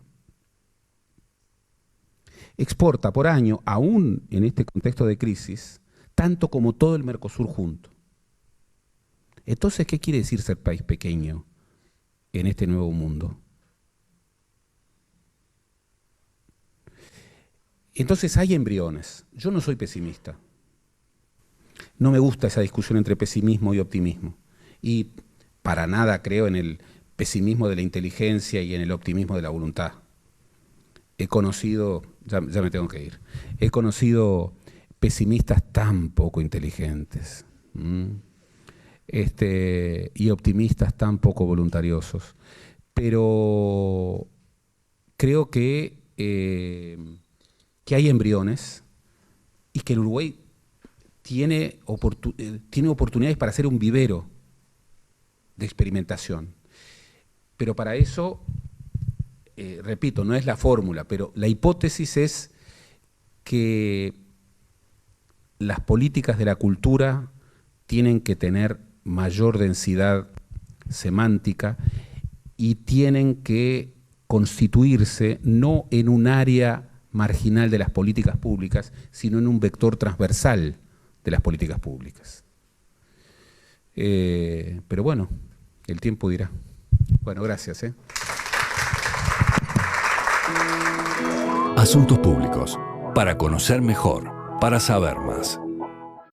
exporta por año, aún en este contexto de crisis, tanto como todo el Mercosur junto. Entonces, ¿qué quiere decir ser país pequeño en este nuevo mundo? Entonces hay embriones. Yo no soy pesimista. No me gusta esa discusión entre pesimismo y optimismo. Y para nada creo en el pesimismo de la inteligencia y en el optimismo de la voluntad. He conocido, ya me tengo que ir, he conocido pesimistas tan poco inteligentes y optimistas tan poco voluntariosos. Pero creo que hay embriones y que el Uruguay tiene oportunidades para ser un vivero de experimentación. Pero para eso, repito, no es la fórmula, pero la hipótesis es que las políticas de la cultura tienen que tener mayor densidad semántica y tienen que constituirse no en un área marginal de las políticas públicas, sino en un vector transversal de las políticas públicas. Pero bueno, el tiempo dirá. Bueno, gracias. Asuntos Públicos, para conocer mejor, para saber más.